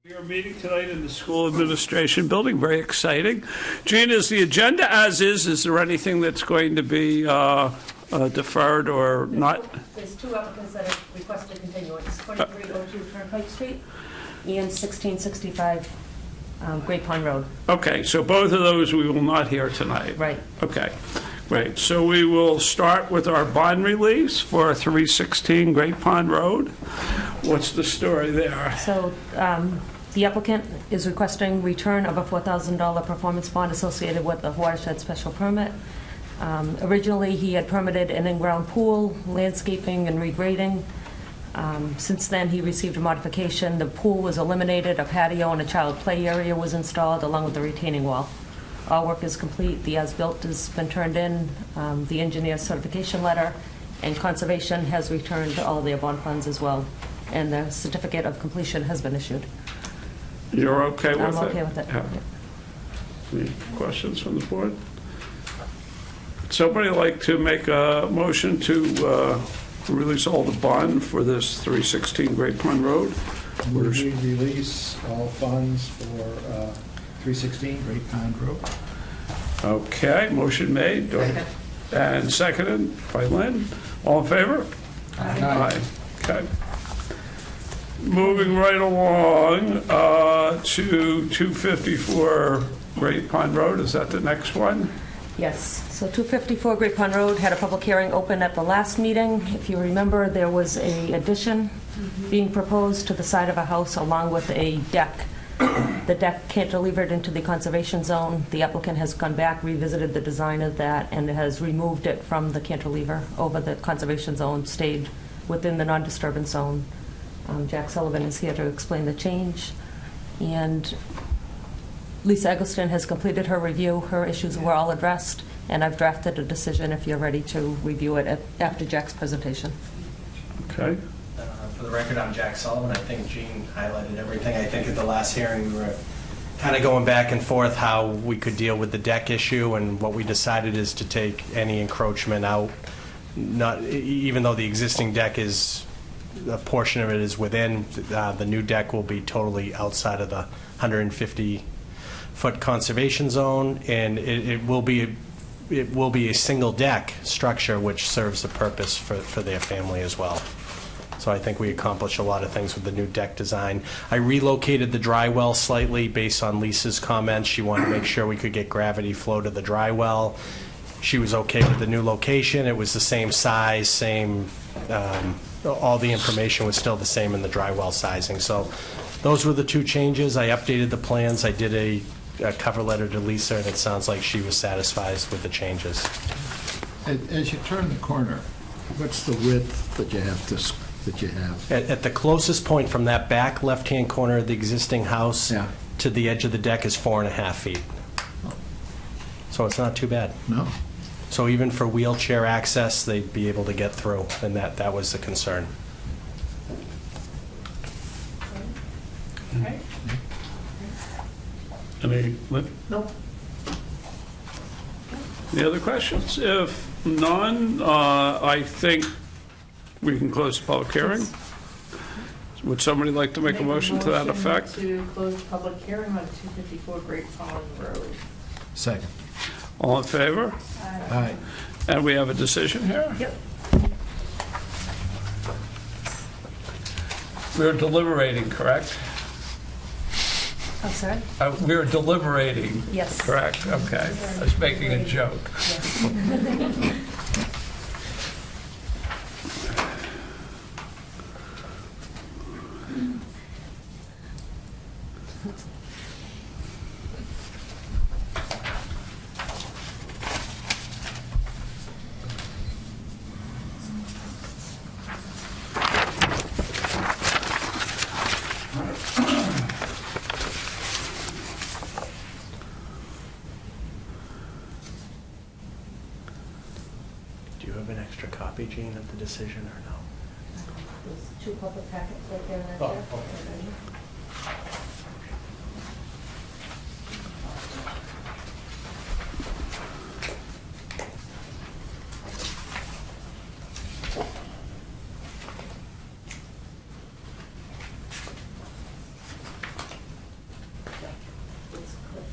We are meeting tonight in the School Administration Building. Very exciting. Gene, is the agenda as is? Is there anything that's going to be deferred or not? There's two applicants that have requested continuance, 2302 Turnpike Street and 1665 Great Pond Road. Okay, so both of those we will not hear tonight. Right. Okay, great. So we will start with our bond release for 316 Great Pond Road. What's the story there? So the applicant is requesting return of a $4,000 performance bond associated with the watershed special permit. Originally, he had permitted an in-ground pool, landscaping, and regrading. Since then, he received a modification. The pool was eliminated, a patio and a child play area was installed, along with the retaining wall. All work is complete. The as-built has been turned in, the engineer's certification letter, and Conservation has returned all of their bond funds as well. And the certificate of completion has been issued. You're okay with it? I'm okay with it. Yeah. Any questions from the board? Would somebody like to make a motion to release all the bond for this 316 Great Pond Road? We release all funds for 316 Great Pond Road. Okay, motion made. And seconded by Lynn. All in favor? Aye. Okay. Moving right along to 254 Great Pond Road. Is that the next one? Yes, so 254 Great Pond Road had a public hearing open at the last meeting. If you remember, there was an addition being proposed to the side of a house along with a deck. The deck cantilevered into the conservation zone. The applicant has gone back, revisited the design of that, and has removed it from the cantilever over the conservation zone, stayed within the non-disturbance zone. Jack Sullivan is here to explain the change. And Lisa Eggleston has completed her review. Her issues were all addressed, and I've drafted a decision if you're ready to review it after Jack's presentation. Okay. For the record, I'm Jack Sullivan. I think Gene highlighted everything. I think at the last hearing, we were kind of going back and forth how we could deal with the deck issue, and what we decided is to take any encroachment out. Not even though the existing deck is, a portion of it is within, the new deck will be totally outside of the 150-foot conservation zone, and it will be a single deck structure which serves the purpose for their family as well. So I think we accomplished a lot of things with the new deck design. I relocated the dry well slightly based on Lisa's comments. She wanted to make sure we could get gravity flow to the dry well. She was okay with the new location. It was the same size, same, all the information was still the same in the dry well sizing. So those were the two changes. I updated the plans. I did a cover letter to Lisa, and it sounds like she was satisfied with the changes. As you turn the corner, what's the width that you have At the closest point from that back left-hand corner of the existing house to the edge of the deck is 4.5 feet. So it's not too bad. No. So even for wheelchair access, they'd be able to get through, and that was the concern. Right. Nope. Any other questions? If none, I think we can close the public hearing. Would somebody like to make a motion to that effect? To close the public hearing on 254 Great Pond Road. Second. All in favor? Aye. And we have a decision here? Yep. We're deliberating, correct? I'm sorry? We're deliberating. Yes. Correct, okay. I was making a joke. Yes. Do you have an extra copy, Gene, of the decision or no? There's two public packets right there and right Oh, there. okay.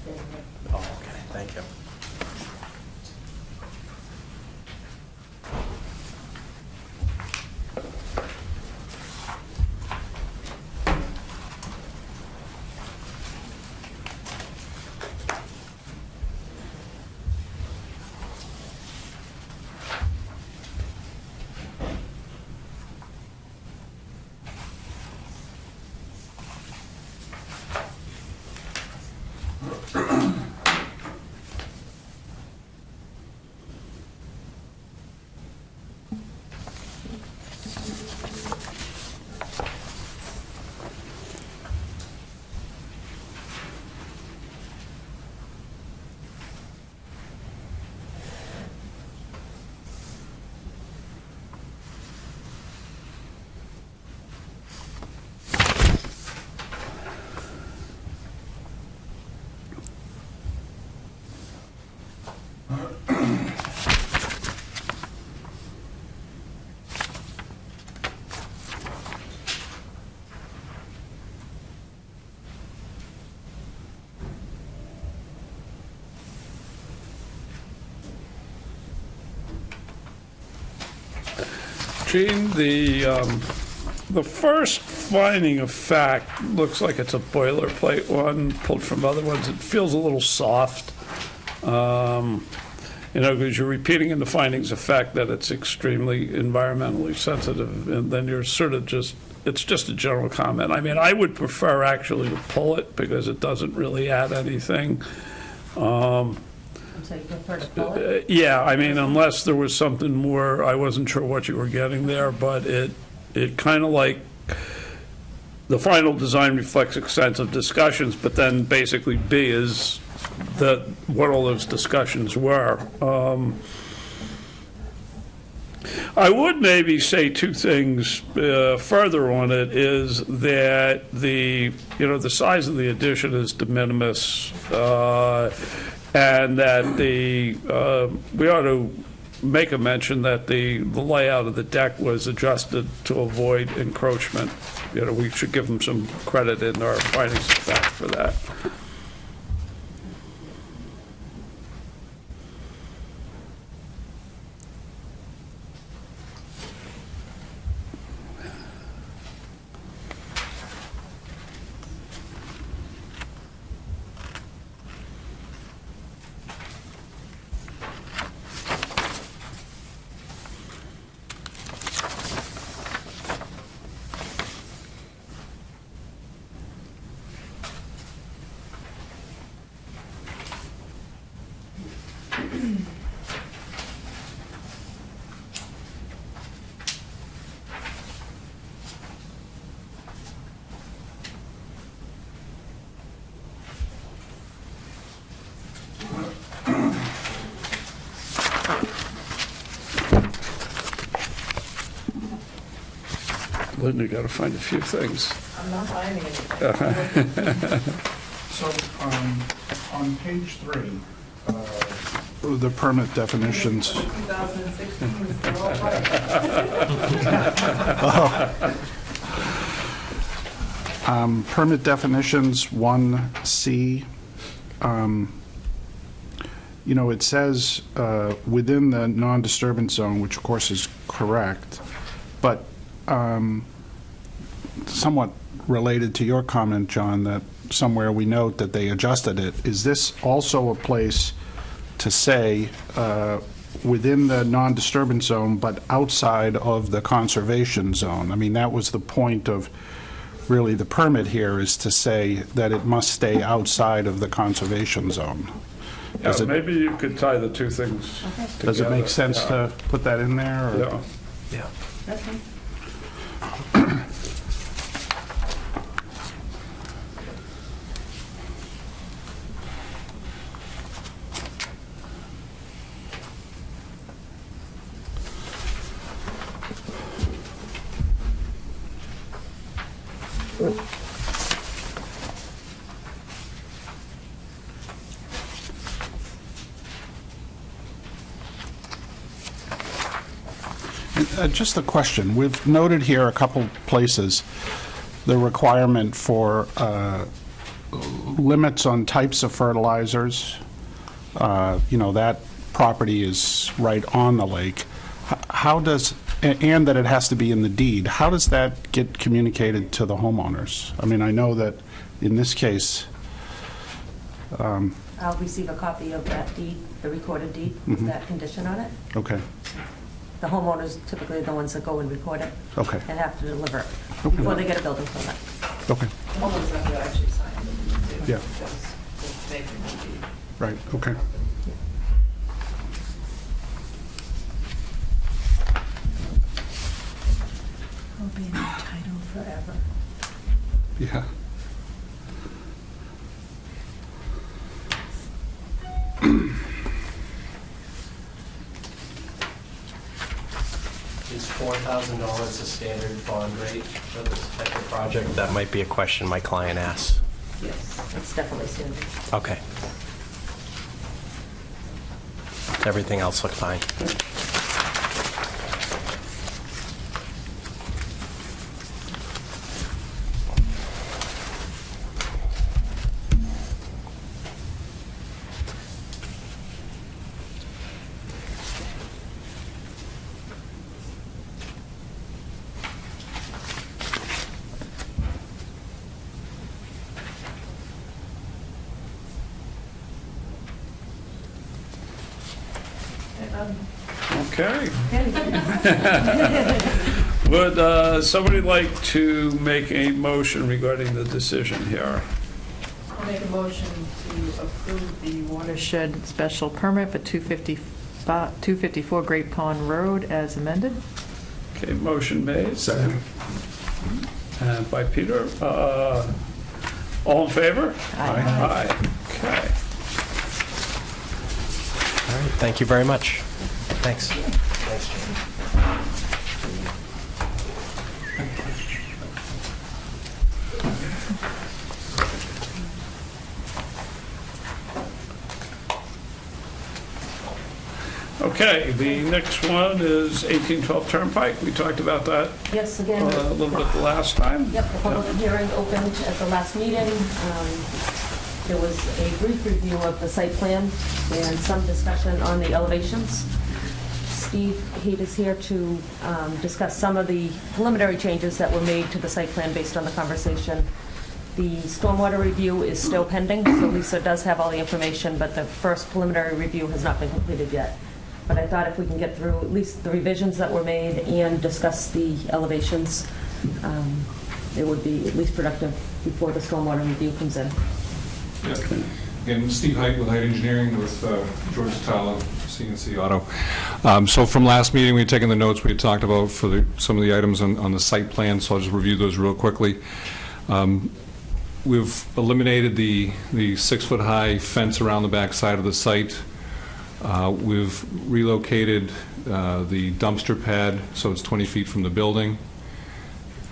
Oh, okay, thank you. Gene, the first finding of fact looks like it's a boilerplate one, pulled from other ones. It feels a little soft. Because you're repeating in the findings of fact that it's extremely environmentally sensitive, and then you're sort of it's just a general comment. I mean, I would prefer actually to pull it because it doesn't really add anything. So you prefer to pull it? Yeah, I mean, unless there was something more, I wasn't sure what you were getting there, but it kind of like, the final design reflects extensive discussions, but then basically B is what all those discussions were. I would maybe say two things further on it, is that the size of the addition is de minimis, and that we ought to make a mention that the layout of the deck was adjusted to avoid encroachment. We should give them some credit in our findings of fact for that. Linda, you got to find a few things. I'm not finding anything. So, on page 3, the permit definitions. 2016 is the wrong part. Permit definitions 1C, it says within the non-disturbance zone, which of course is correct, but somewhat related to your comment, John, that somewhere we note that they adjusted it. Is this also a place to say within the non-disturbance zone, but outside of the conservation zone? I mean, that was the point of really the permit here, is to say that it must stay outside of the conservation zone. Yeah, maybe you could tie the two things together. Does it make sense Yeah. to put that in there? Or? Yeah. Yeah. That's fine. Just a question. We've noted here a couple places the requirement for limits on types of fertilizers. That property is right on the lake. How does, and that it has to be in the deed, how does that get communicated to the homeowners? I mean, I know that in this case, I'll receive a copy of that deed, the recorded deed, with that condition on it. okay, The homeowners typically are the ones that go and record it okay, and have to deliver it before they get a building permit. okay, The homeowners have to actually sign it. Yeah. Because they can be. right, okay. I'll be in the title forever. Yeah. Is $4,000 a standard bond rate for this type of project? That might be a question my client asks. Yes, it's definitely standard. Okay. Everything else looked fine. Okay. Okay. Would somebody like to make a motion regarding the decision here? I'll make a motion to approve the watershed special permit for 254 Great Pond Road as amended. Okay, motion made. Second. And by Peter. All in favor? Aye. Aye. Okay. All right, thank you very much. Thanks. Thanks, Jim. Okay, the next one is 1812 Turnpike. We talked about that Yes, a again. little bit the last time. Yep, the public hearing opened at the last meeting. There was a brief review of the site plan and some discussion on the elevations. Steve Heat is here to discuss some of the preliminary changes that were made to the site plan based on the conversation. The stormwater review is still pending, so Lisa does have all the information, but the first preliminary review has not been completed yet. But I thought if we can get through at least the revisions that were made and discuss the elevations, it would be at least productive before the stormwater review comes in. And Steve Height with Height Engineering with George Tala, CNC Auto. So from last meeting, we had taken the notes we had talked about for some of the items on the site plan, so I'll just review those real quickly. We've eliminated the 6-foot-high fence around the back side of the site. We've relocated the dumpster pad so it's 20 feet from the building.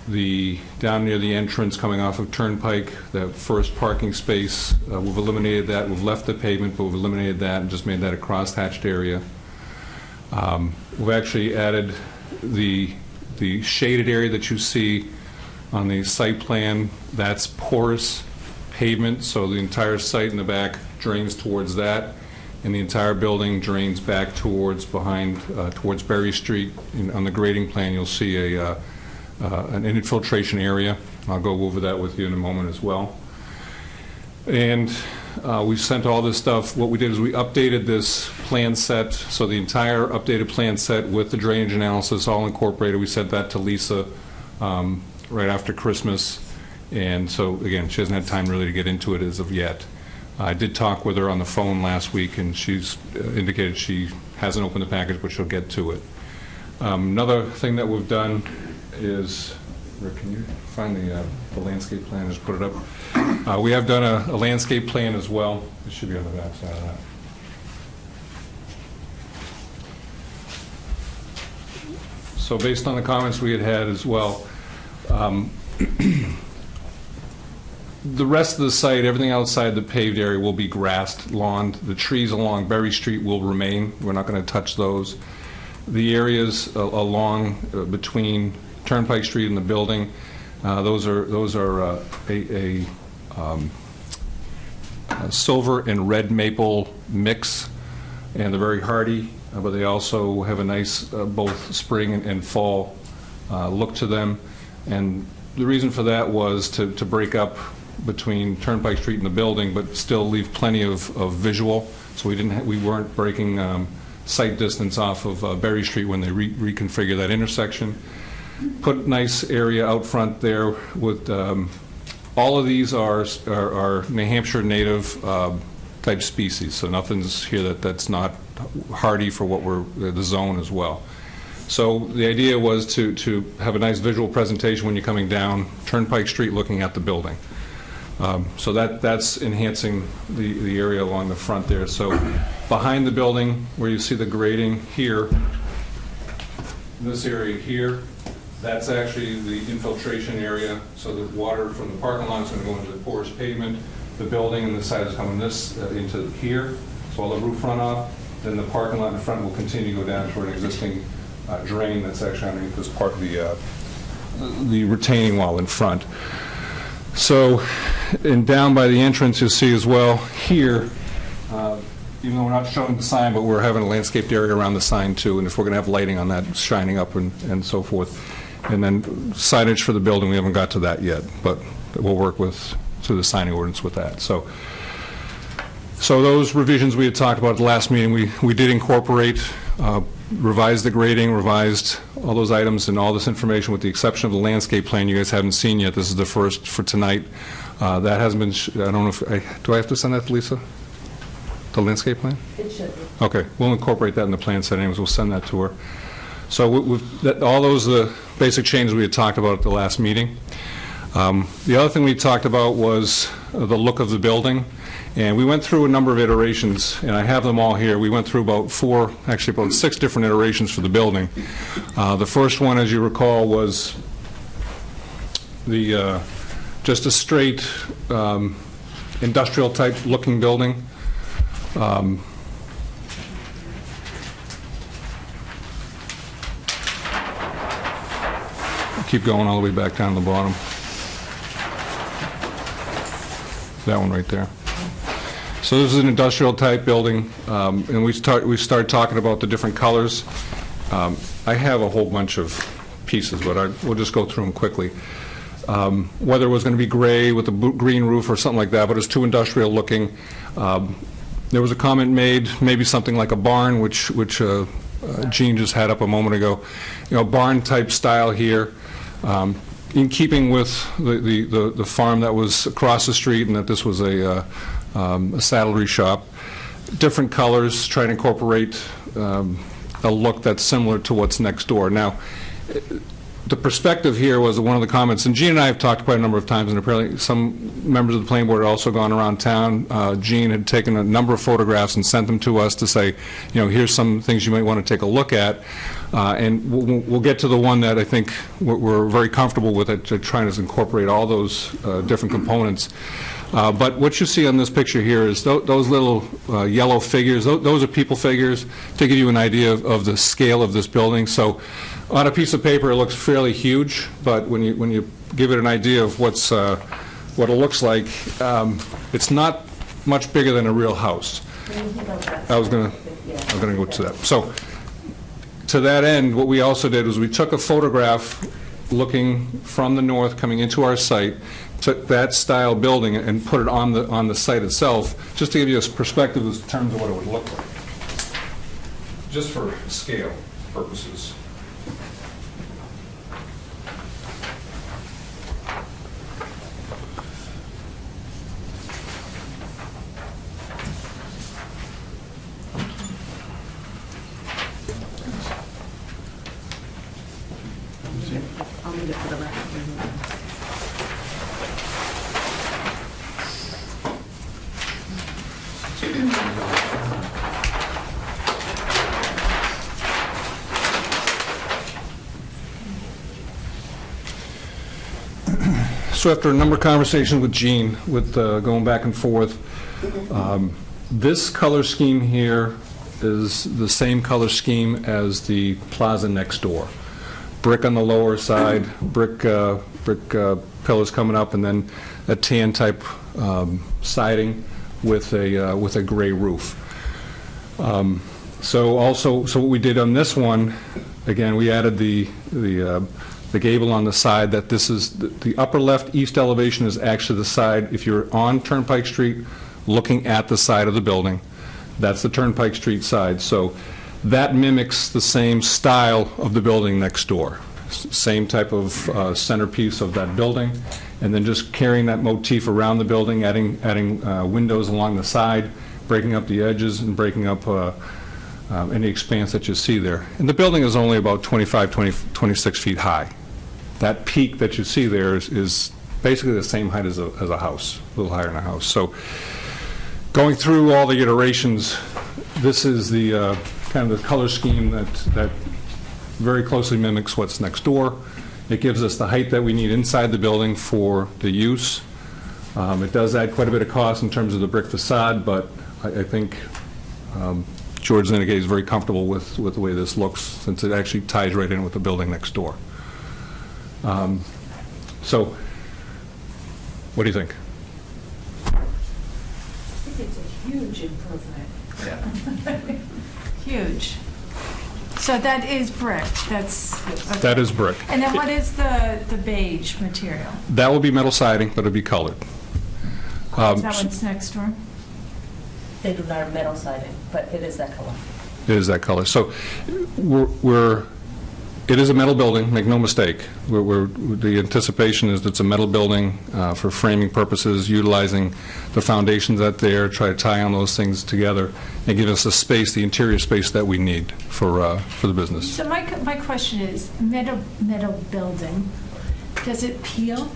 Down near the entrance coming off of Turnpike, that first parking space, we've eliminated that. We've left the pavement, but we've eliminated that and just made that a cross-hatched area. We've actually added the shaded area that you see on the site plan. That's porous pavement, so the entire site in the back drains towards that, and the entire building drains back towards Berry Street. On the grading plan, you'll see an infiltration area. I'll go over that with you in a moment as well. And we sent all this stuff. What we did is we updated this plan set, so the entire updated plan set with the drainage analysis all incorporated. We sent that to Lisa right after Christmas. And so, again, she hasn't had time really to get into it as of yet. I did talk with her on the phone last week, and she's indicated she hasn't opened the package, but she'll get to it. Another thing that we've done is, Rick, can you find the landscape plan, just put it up? We have done a landscape plan as well. It should be on the back side of that. So based on the comments we had as well, the rest of the site, everything outside the paved area will be grassed, lawned. The trees along Berry Street will remain. We're not going to touch those. The areas along between Turnpike Street and the building, those are silver and red maple mix, and they're very hardy, but they also have a nice both spring and fall look to them. And the reason for that was to break up between Turnpike Street and the building, but still leave plenty of visual. So we weren't breaking sight distance off of Berry Street when they reconfigure that intersection. Put nice area out front there with all of these are New Hampshire native type species, so nothing's here that's not hardy for what we're the zone as well. So the idea was to have a nice visual presentation when you're coming down Turnpike Street looking at the building. So that's enhancing the area along the front there. So behind the building, where you see the grading here, this area here, that's actually the infiltration area. So the water from the parking lot is going to go into the porous pavement. The building and the side is coming into here. So all the roof runoff. Then the parking lot in front will continue to go down toward an existing drain that's actually underneath this part of the retaining wall in front. So, and down by the entrance, you'll see as well here, even though we're not showing the sign, but we're having a landscaped area around the sign too, and if we're going to have lighting on that shining up and so forth. And then signage for the building, we haven't got to that yet, but we'll work through the signing ordinance with that. So those revisions we had talked about at the last meeting, we did incorporate, revised the grading, revised all those items and all this information with the exception of the landscape plan you guys haven't seen yet. This is the first for tonight. That hasn't been, I don't know if, do I have to send that to Lisa? The landscape plan? It should be. Okay, we'll incorporate that in the plan set anyways. We'll send that to her. So all those are the basic changes we had talked about at the last meeting. The other thing we talked about was the look of the building. And we went through a number of iterations, and I have them all here. We went through about 6 different iterations for the building. The first one, as you recall, was just a straight industrial-type looking building. Keep going all the way back down to the bottom. That one right there. So this is an industrial-type building, and we started talking about the different colors. I have a whole bunch of pieces, but we'll just go through them quickly. Whether it was going to be gray with a green roof or something like that, but it's too industrial-looking. There was a comment made, maybe something like a barn, which Gene just had up a moment ago. You know, barn-type style here. In keeping with the farm that was across the street, and that this was a saddlery shop. Different colors, try to incorporate a look that's similar to what's next door. Now, the perspective here was one of the comments, and Gene and I have talked quite a number of times, and apparently some members of the planning board had also gone around town. Gene had taken a number of photographs and sent them to us to say, you know, here's some things you might want to take a look at. And we'll get to the one that I think we're very comfortable with, trying to incorporate all those different components. But what you see on this picture here is those little yellow figures. Those are people figures to give you an idea of the scale of this building. So on a piece of paper, it looks fairly huge, but when you give it an idea of what it looks like, it's not much bigger than a real house. I was going to go to that. So to that end, what we also did was we took a photograph looking from the north, coming into our site, took that style building and put it on the site itself, just to give you a perspective in terms of what it would look like, just for scale purposes. I'll need it for the record. So after a number of conversations with Gene, with going back and forth, this color scheme here is the same color scheme as the plaza next door. Brick on the lower side, brick pillars coming up, and then a tan type siding. with a gray roof. So what we did on this one, again, we added the gable on the side. That this is the upper left east elevation is actually the side, if you're on Turnpike Street looking at the side of the building, that's the Turnpike Street side. So that mimics the same style of the building next door. Same type of centerpiece of that building, and then just carrying that motif around the building, adding windows along the side, breaking up the edges and breaking up any expanse that you see there. And the building is only about 26 feet high. That peak that you see there is basically the same height as a house, a little higher than a house. So going through all the iterations, this is the kind of the color scheme that very closely mimics what's next door. It gives us the height that we need inside the building for the use. It does add quite a bit of cost in terms of the brick facade, but I think George Zinigay is very comfortable with the way this looks, since it actually ties right in with the building next door. So, what do you think? I think it's a huge improvement. Huge. So that is brick, that's... okay. That is brick. And then what is the beige material? That will be metal siding, but it'll be colored. Is that what's next door? They do not have metal siding, but it is that color. It is that color. So it is a metal building, make no mistake. The anticipation is that it's a metal building for framing purposes, utilizing the foundations that there, try to tie on those things together and give us the space, the interior space that we need for the business. So my question is, metal building, does it peel?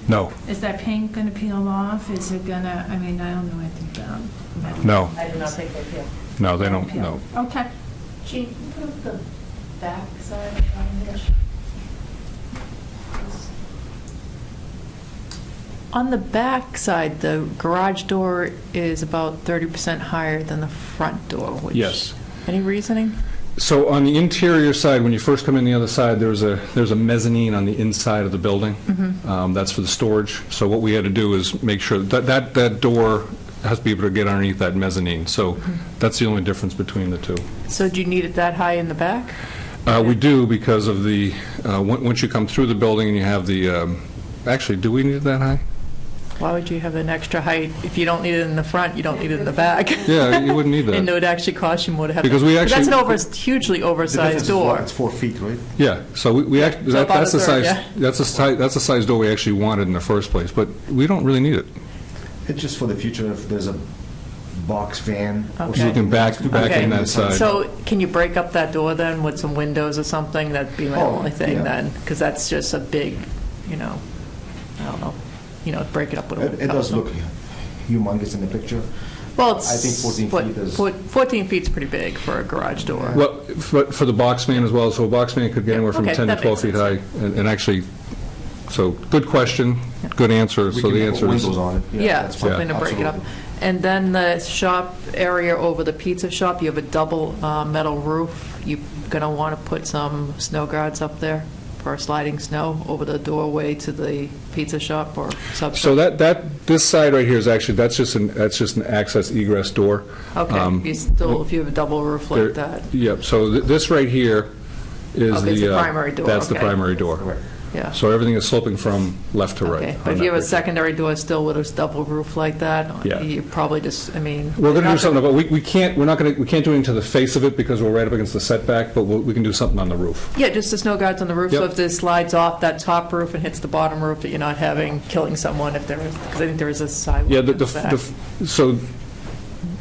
No. Is that paint going to peel off? Is it going to, I mean, I don't know anything about metal. No. I do not think they peel. No, they don't, no. Okay. Gene, put up the back side of the image. On the back side, the garage door is about 30% higher than the front door, which... Yes. Any reasoning? So on the interior side, when you first come in the other side, there's a mezzanine on the inside of the building. That's for the storage. So what we had to do is make sure that door has to be able to get underneath that mezzanine. So that's the only difference between the two. So do you need it that high in the back? We do, because of the, once you come through the building and you have the, actually, do we need it that high? Why would you have an extra height? If you don't need it in the front, you don't need it in the back. Yeah, you wouldn't need that. And it would actually cost you more to have... Because we actually... That's an hugely oversized door. It's 4 feet, right? Yeah, so about that's the a third, size, yeah. that's the size door we actually wanted in the first place, but we don't really need it. It's just for the future, if there's a box van. or Okay. So you can back Okay. in that side. So can you break up that door then with some windows or something? That'd be my Oh, only thing yeah. then, because that's just a big, I don't know, break it up with a... It does look humongous in the picture. Well, it's... I think 14 feet is- 14 feet's pretty big for a garage door. Well, for the box fan as well, so a box fan could get anywhere from Okay, 10 to that 12 makes feet high, and actually, so, good question, good answer, We so can the put answer is... windows on it. Yeah, that's fine. something to break it up. Absolutely. And then the shop area over the pizza shop, you have a double metal roof. You're going to want to put some snow guards up there for sliding snow over the doorway to the pizza shop or subshop? So this side right here is actually, that's just an access egress door. Okay, if you have a double roof like that. Yep, so this right here is Okay, it's the... the primary door, That's the okay. primary door. Correct. Yeah. So everything is sloping from left to right. Okay, on but if that you have a picture. secondary door still with a double roof like that, Yeah. you probably just, We're going to do something, but we can't do it into the face of it because we're right up against the setback, but we can do something on the roof. Yeah, just the snow guards on the roof, so Yep. if this slides off that top roof and hits the bottom roof, that you're not killing someone if there is, because I think there is a sidewalk Yeah, in the back. so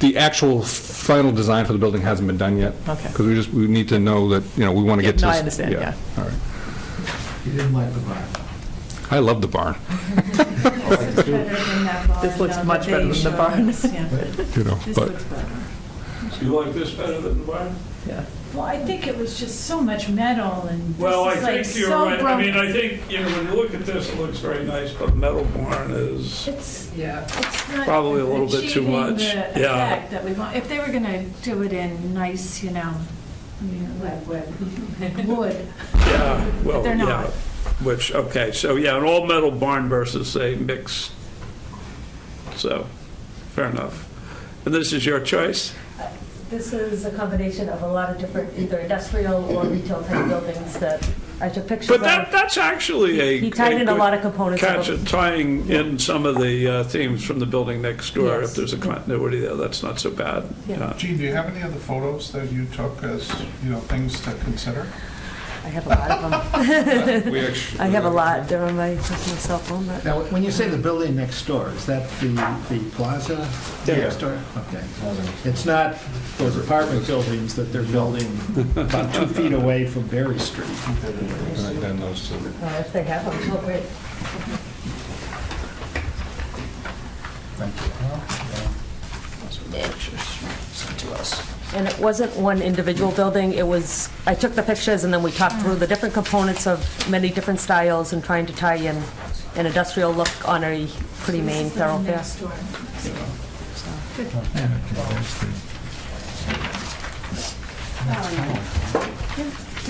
the actual final design for the building hasn't been done yet. Okay. Because we need to know that, we want to Yeah, get to... no, I understand, yeah. All right. You didn't like the barn. I love the barn. This looks better than that barn. This looks no, much better than beige the barn. ones, yeah. This But looks better. You like this better than the barn? Yeah. Well, I think it was just so much metal and Well, I this is like think you're so right. I broken. mean, I think, when you look at this, it looks very nice, but metal barn is... It's not Probably a little bit too achieving much. the Yeah. effect that we want. If they were going to do it in nice, wood. Yeah, well, They're yeah. not. Which, okay, so yeah, an all-metal barn versus a mixed, so, fair enough. And this is your choice? This is a combination of a lot of different, either industrial or retail type buildings that I took pictures But of. that's actually a... He tied in a good lot of components of catch it. it, tying in some of the themes from the building next door. Yes. If there's a continuity there, that's not so bad. Yeah. Gene, do you have any other photos that you took as, things to consider? I have a lot of them. We actually... I have a lot. They're on my personal cell phone. but- Now, when you say the building next door, is that the plaza next door? Okay. It's not those apartment buildings that they're building about 2 feet away from Berry Street. Right, then those two. If they have them, oh, great. Thank you. Those are the pictures sent to us. And it wasn't one individual building, it was, I took the pictures and then we talked through the different components of many different styles and trying to tie in an industrial look on a pretty main thoroughfare. Next door.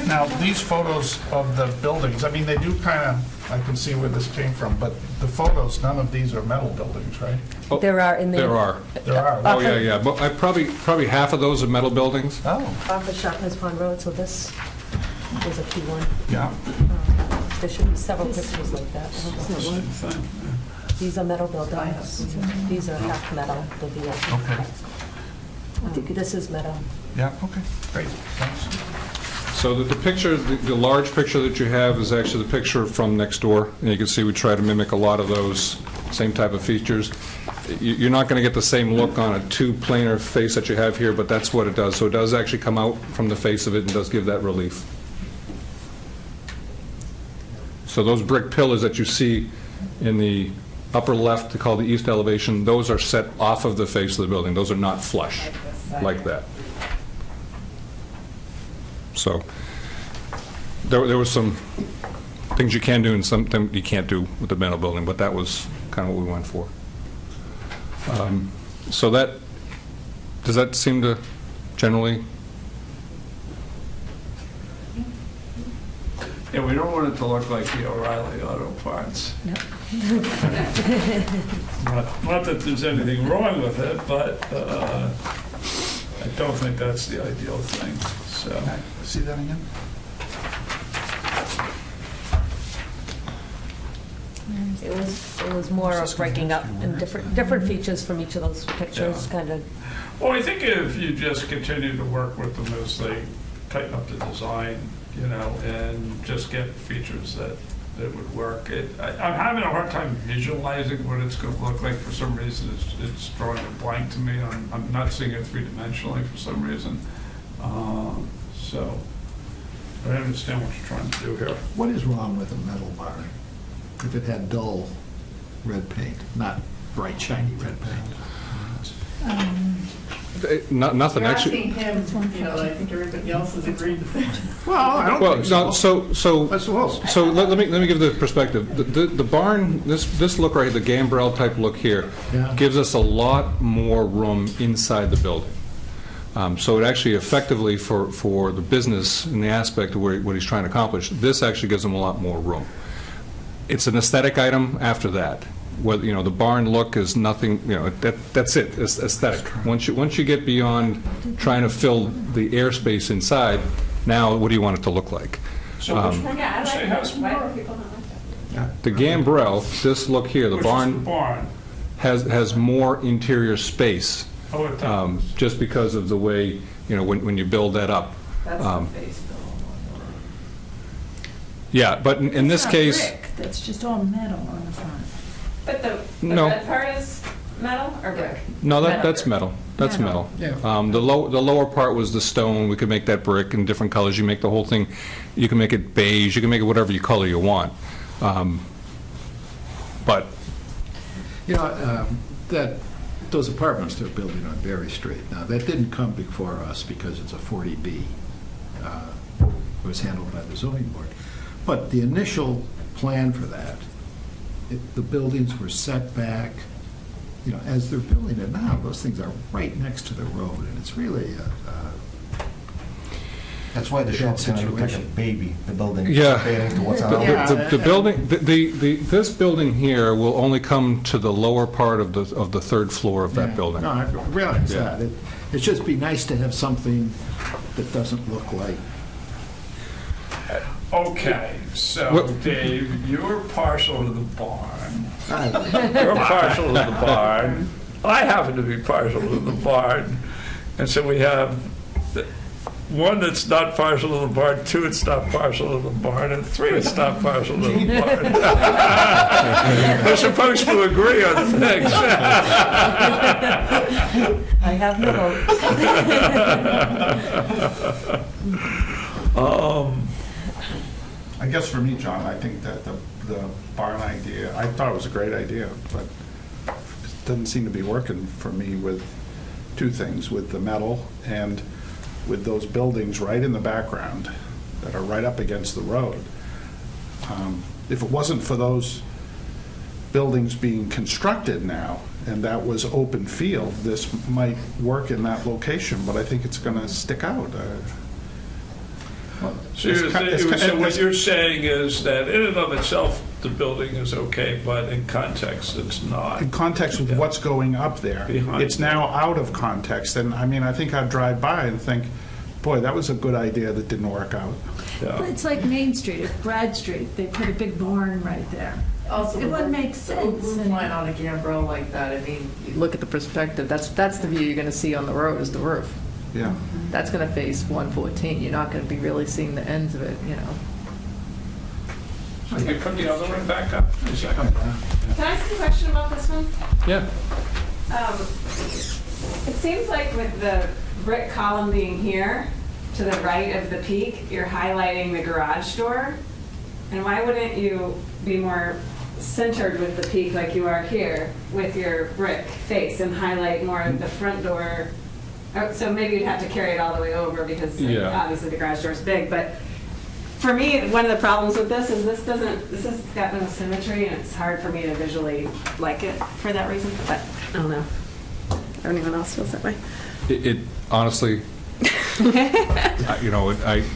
Now, these photos of the buildings, I mean, they do kind of, I can see where this came from, but the photos, none of these are metal buildings, right? Oh, There are in the... There are. There are. Oh, yeah. But probably half of those are metal buildings. Oh, Off of Shotlands Pond Road, so this is a key one. yeah. There should be several pictures like that. These are metal buildings. These are half metal, the Okay. This is metal. Yeah, okay, great, thanks. So the picture, the large picture that you have is actually the picture from next door. And you can see we try to mimic a lot of those same type of features. You're not going to get the same look on a two-planar face that you have here, but that's what it does. So it does actually come out from the face of it and does give that relief. So those brick pillars that you see in the upper left, called the east elevation, those are set off of the face of the building. Those are not flush like that. So there were some things you can do and some things you can't do with the metal building, but that was kind of what we went for. So does that seem to generally? Yeah, we don't want it to look like the O'Reilly Auto Parts. No. Not that there's anything wrong with it, but I don't think that's the ideal thing, so. See that again? It was more of breaking up and different features from each of those pictures, Yeah. kind of. Well, I think if you just continue to work with them as they tighten up the design, and just get features that would work. I'm having a hard time visualizing what it's going to look like. For some reason, it's drawing a blank to me. I'm not seeing it three-dimensionally for some reason. So, but I understand what you're trying to do here. What is wrong with a metal barn if it had dull red paint, not bright shiny red paint? Nothing, You're actually. asking him, I think everybody else has agreed with it. Well, I don't Well, think no, so. so That's the most. So let me give the perspective. The barn, this look right here, the gambrel type look here, Yeah. gives us a lot more room inside the building. So it actually effectively, for the business in the aspect of what he's trying to accomplish, this actually gives him a lot more room. It's an aesthetic item after that. Whether, the barn look is nothing, that's it, it's aesthetic. Once you get beyond trying to fill the airspace inside, now what do you want it to look like? So which one Yeah, I say like has it. Why more? do people not like that? The gambrel, this look here, the Which is the barn barn? has more interior space, Oh, it does. just because of the way, when you build that up. That's the face bill. Yeah, but in this case, That's just all metal on the front. But the No. red part is metal or brick? no, Metal. that's metal. That's metal. Yeah. The lower part was the stone. We could make that brick in different colors. You make the whole thing, you can make it beige, you can make it whatever color you want. But, Those apartments they're building on Berry Street, now, that didn't come before us because it's a 40B. It was handled by the zoning board. But the initial plan for that, the buildings were set back, as they're building it now, those things are right next to the road, and it's really That's why the shop's gonna look like a situation. baby, the building. Yeah. Comparing to what's The- around. The building, this building here will only come to the lower part of the third floor of that Yeah. building. No, I realize Yeah. that. It'd just be nice to have something that doesn't look like. Okay, so What- Dave, you're partial to the barn. You're partial to the barn. I happen to be partial to the barn. And so we have one that's not partial to the barn, two it's not partial to the barn, and three it's not partial to the barn. We're supposed to agree on things. I have no vote. I guess for me, John, I think that the barn idea, I thought it was a great idea, but it doesn't seem to be working for me with two things, with the metal and with those buildings right in the background that are right up against the road. If it wasn't for those buildings being constructed now, and that was open field, this might work in that location, but I think it's going to stick out. So what you're saying is that in and of itself, the building is okay, but in context, it's not. In context with what's going up there, Behind it's now out of context, and I mean, I think I'd drive by and think, boy, that was a good idea that didn't work out. Yeah. It's like Main Street, if Brad Street, they put a big barn right there. Also, It wouldn't make the sense. roof line on a gambrel like that, I mean, you look at the perspective, that's the view you're gonna see on the road, is the roof. Yeah. That's gonna face 114, you're not gonna be really seeing the ends of it, you know. Can you put the other one back up? A second. Can I ask a question about this one? Yeah. It seems like with the brick column being here, to the right of the peak, you're highlighting the garage door. And why wouldn't you be more centered with the peak like you are here with your brick face and highlight more of the front door? Oh, so maybe you'd have to carry it all the way over because Yeah. obviously the garage door is big, but for me, one of the problems with this is this has got no symmetry and it's hard for me to visually like it for that reason, but I don't know. If anyone else feels that way? It honestly,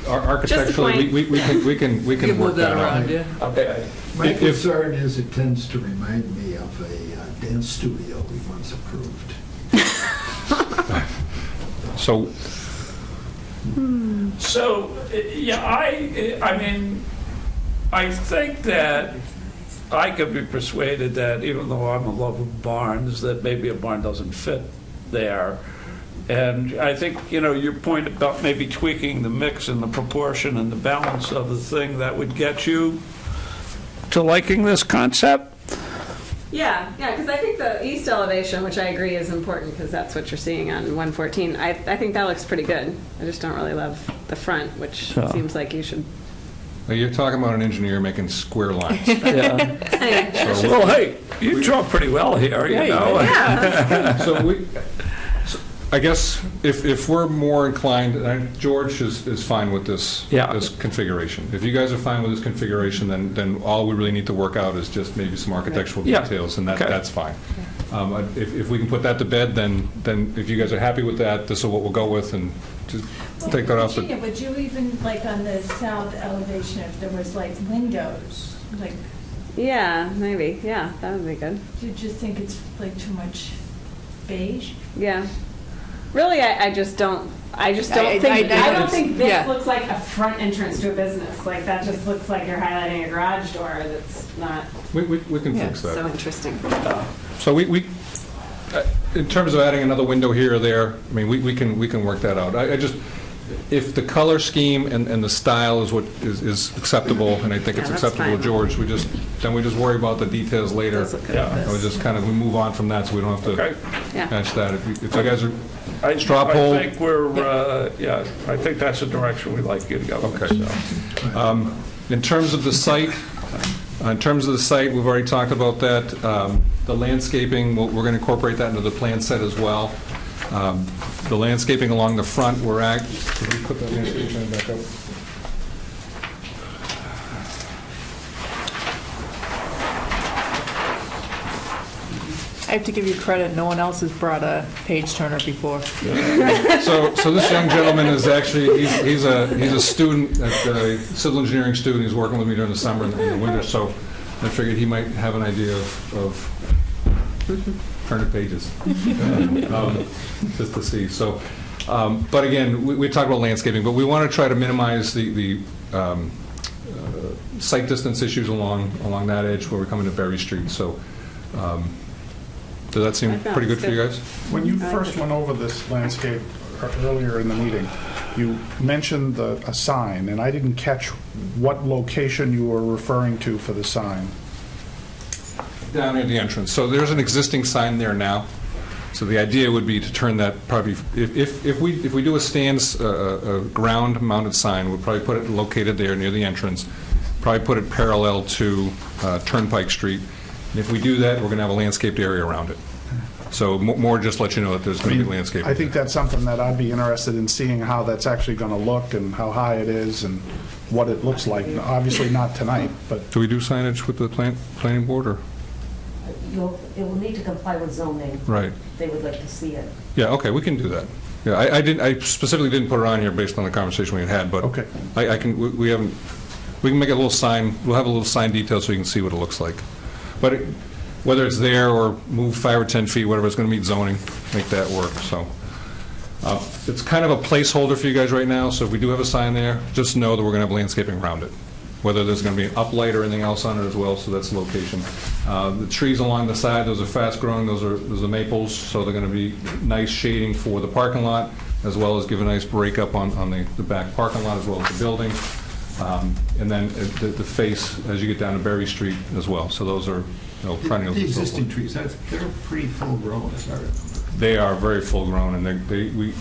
architecturally, point. we can work that out. yeah. Okay. My If- concern is it tends to remind me of a dance studio we once approved. So, Yeah, I mean, I think that I could be persuaded that even though I'm in love with barns, that maybe a barn doesn't fit there. And I think, your point about maybe tweaking the mix and the proportion and the balance of the thing, that would get you to liking this concept? Yeah, because I think the east elevation, which I agree is important because that's what you're seeing on 114, I think that looks pretty good. I just don't really love the front, which Yeah. seems like you should. you're talking about an engineer making square lines. Yeah. Anyway, Well, hey, you draw pretty well here, you know? yeah, So I guess if we're more inclined, George is fine with this configuration. If you guys are fine with this configuration, then all we really need to work out is just maybe some architectural Yeah. details, and Okay. that's fine. If we can put that to bed, then if you guys are happy with that, this is what we'll go with, and just take that off. Virginia, would you even, like on the south elevation, if there was like windows, like, yeah, maybe. Yeah, that would be good. do you just think it's like too much beige? Yeah. Really, I just don't. I just don't I think. I don't just- think this yeah. looks like a front entrance to a business. Like that just looks like you're highlighting a garage door. That's not We can fix that. so interesting. So we in terms of adding another window here or there, I mean, we can work that out. I just, if the color scheme and the style is what is acceptable, and I think it's Yeah, that's acceptable to fine. George, we just worry about the details later. Does look good Yeah. with We this. just kind of, we move on from that, so we don't have Okay. to Yeah. match that. If you guys are, I Straw poll. think I think that's the direction we'd like you to go. with, Okay. so. in terms of the site, we've already talked about that. The landscaping, we're going to incorporate that into the plan set as well. The landscaping along the front, could we put that landscape plan back up? I have to give you credit, no one else has brought a page turner before. So this young gentleman is actually, he's a student, a civil engineering student. He's working with me during the summer and the winter, so I figured he might have an idea of turning pages, just to see. So, but again, we talked about landscaping, but we want to try to minimize the sight distance issues along that edge where we're coming to Berry Street. So, does that seem pretty good for you guys? When you first went over this landscape earlier in the meeting, you mentioned a sign, and I didn't catch what location you were referring to for the sign. Down near the entrance. So there's an existing sign there now. So the idea would be to turn that probably, if we do a ground-mounted sign, we'll probably put it located there near the entrance, probably put it parallel to Turnpike Street. And if we do that, we're going to have a landscaped area around it. So more just let you know that there's going to be landscaping. I think that's something that I'd be interested in seeing how that's actually going to look and how high it is and what it looks like. Obviously not tonight, but... Do we do signage with the planning board, or? It will need to comply with zoning. Right. They would like to see it. Yeah, okay, we can do that. Yeah, I specifically didn't put it on here based on the conversation we had, but Okay. we can make a little sign, we'll have a little sign detail so you can see what it looks like. But whether it's there or move 5 or 10 feet, whatever, it's going to meet zoning, make that work, so. It's kind of a placeholder for you guys right now, so if we do have a sign there, just know that we're going to have landscaping around it. Whether there's going to be an uplight or anything else on it as well, so that's the location. The trees along the side, those are fast-growing, those are maples, so they're going to be nice shading for the parking lot, as well as give a nice break up on the back parking lot as well as the building. And then the face as you get down to Berry Street as well. So those are perennials. The existing trees, they're pretty full-grown, as I remember. They are very full-grown, and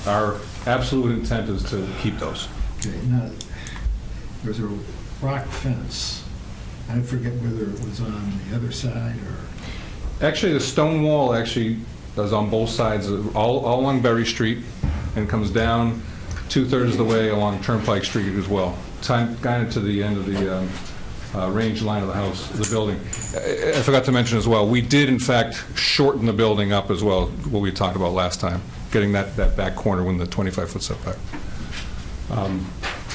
our absolute intent is to keep those. Okay, now, there's a rock fence. I forget whether it was on the other side or... Actually, the stone wall actually is on both sides, all along Berry Street, and comes down 2/3 of the way along Turnpike Street as well, kind of to the end of the range line of the house, the building. I forgot to mention as well, we did in fact shorten the building up as well, what we talked about last time, getting that back corner within the 25-foot setback.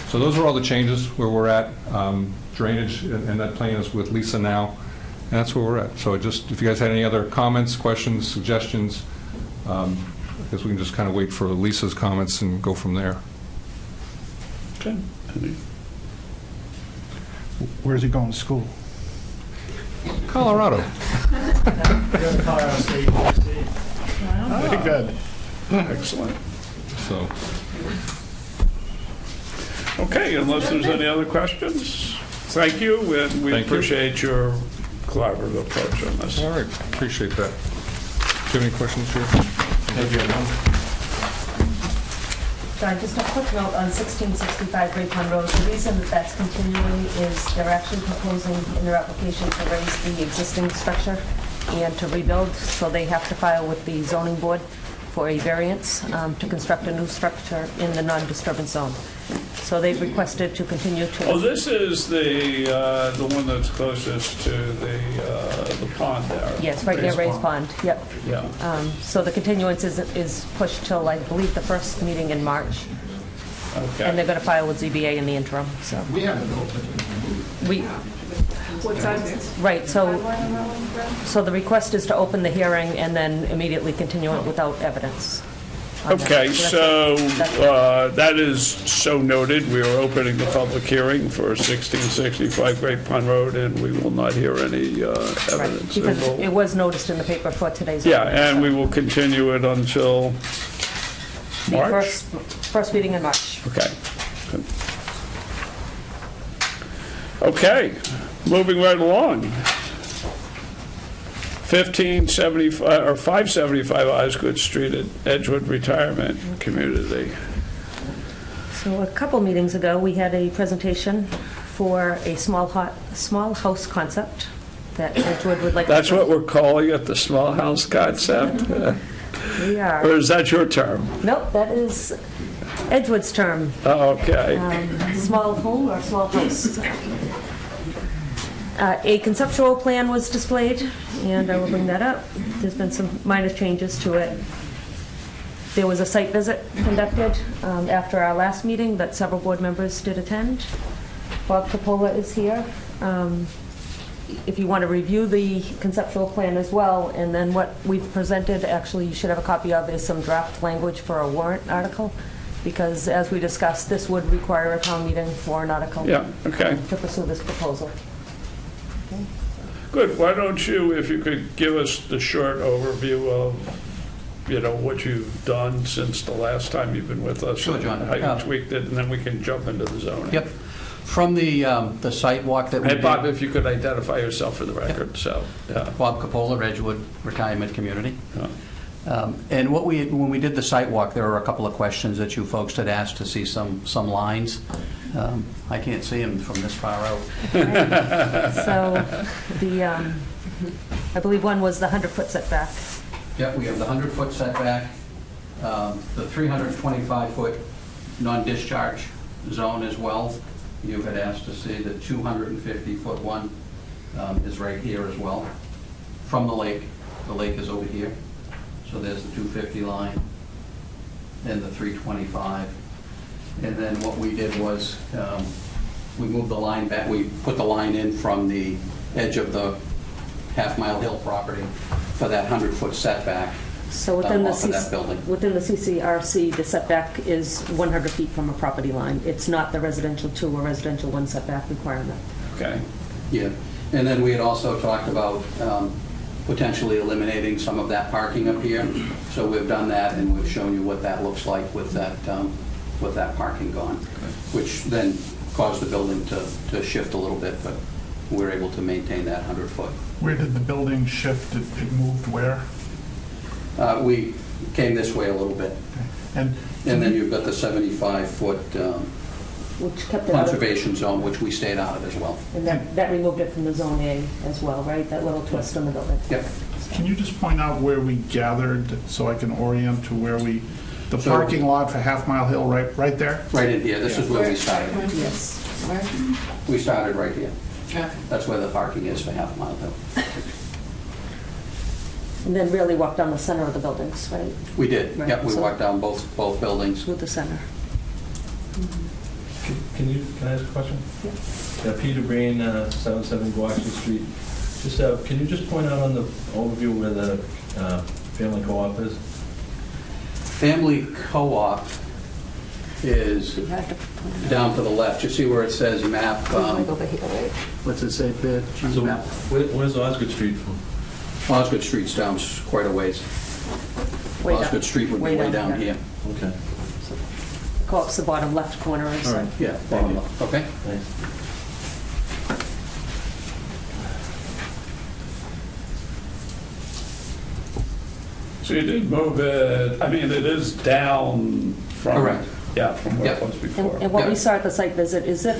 So those are all the changes where we're at. Drainage, and that plan is with Lisa now, and that's where we're at. So if you guys had any other comments, questions, suggestions, I guess we can just kind of wait for Lisa's comments and go from there. Okay. Where's he going to school? Colorado. Very good. Excellent. So, Okay, unless there's any other questions, thank you, and we Thank you. appreciate your collaborative approach on this. all right, appreciate that. Do you have any questions, Drew? John, just a quick note on 1665 Great Pond Road. The reason that that's continuing is they're actually proposing in their application to raise the existing structure and to rebuild, so they have to file with the zoning board for a variance to construct a new structure in the non-disturbance zone. So they've requested to continue to... Oh, this is the one that's closest to the pond there. Yes, right near Ray's Pond, yep. Yeah, So the continuance is pushed till, I believe, the first meeting in March. And they're okay. going to file with ZBA in the interim, so. We haven't opened. We, What size is it? right, so the request is to open the hearing and then immediately continue it without evidence. on that. Okay, that's so it. That's it. that is so noted. We are opening the public hearing for 1665 Great Pond Road, and we will not hear any Right, evidence. because And we'll- it was noticed in the paper for today's... Yeah, opening, and so we will continue it until the March? First meeting in March. Okay. Good. Okay, moving right along. 575 Osgood Street at Edgewood Retirement Community. So a couple meetings ago, we had a presentation for a small house concept that Edgewood would like to... That's what we're calling it, the small house concept? We Or are. is that your term? Nope, that is Edgewood's term. Oh, okay. Small home or small house. A conceptual plan was displayed, and I will bring that up. There's been some minor changes to it. There was a site visit conducted after our last meeting that several board members did attend. Bob Capola is here. If you want to review the conceptual plan as well, and then what we've presented, actually you should have a copy of, is some draft language for a warrant article, because as we discussed, this would require a town meeting warrant article. Yeah, okay. To pursue this proposal. Okay. Good. Why don't you, if you could give us the short overview of, what you've done since the last time you've been with us. Sure, John. How you tweaked it, and then we can jump into the zoning. Yep. From the site walk that we Hey, did. Bob, if you could identify yourself for the record, Yep. so, yeah. Bob Capola, Edgewood Retirement Community. Yeah. And when we did the site walk, there were a couple of questions that you folks had asked to see some lines. I can't see them from this far out. So I believe one was the 100-foot setback. Yep, we have the 100-foot setback, the 325-foot non-discharge zone as well. You had asked to see the 250-foot one is right here as well. From the lake is over here. So there's the 250 line and the 325. And then what we did was we moved the line back. We put the line in from the edge of the Half Mile Hill property for that 100-foot setback. So within the off of that building. within the CCRC, the setback is 100 feet from a property line. It's not the residential 2 or residential 1 setback requirement. Okay. Yeah, and then we had also talked about potentially eliminating some of that parking up here. So we've done that, and we've shown you what that looks like with that parking gone, which then caused the building to shift a little bit, but we're able to maintain that 100-foot. Where did the building shift? It moved where? We came this way a little bit. And then you've got the 75-foot Which kept it out of, conservation zone, which we stayed out of as well. and that removed it from the Zone A as well, right? That little twist on the building. Yep. can you just point out where we gathered so I can orient to where the So- parking lot for Half Mile Hill, right there? Right in here. This is where we started. Yes. We started right here. Okay. That's where the parking is for Half Mile Hill. And then really walk down the center of the buildings, right? We did. Right, Yep, we so- walked down both buildings. With the center. Can I ask a question? Yeah. Peter Breen, 77 Gloucester Street. Just, can you just point out on the overview where the family co-op is? Family co-op is You had to point it out. down to the left. You see where it says map, Like over here, right? what's it say there? So Map. where's Osgood Street from? Osgood Street's down quite a ways. Way down. Osgood Street would be way down here. Okay, Co-op's the bottom left corner. all right, Yeah, bottom left. Okay. thanks. So you did move it, I mean, it is down from. Correct. Yeah, from where it Yep. was before. And what we Yeah. saw at the site visit, is it,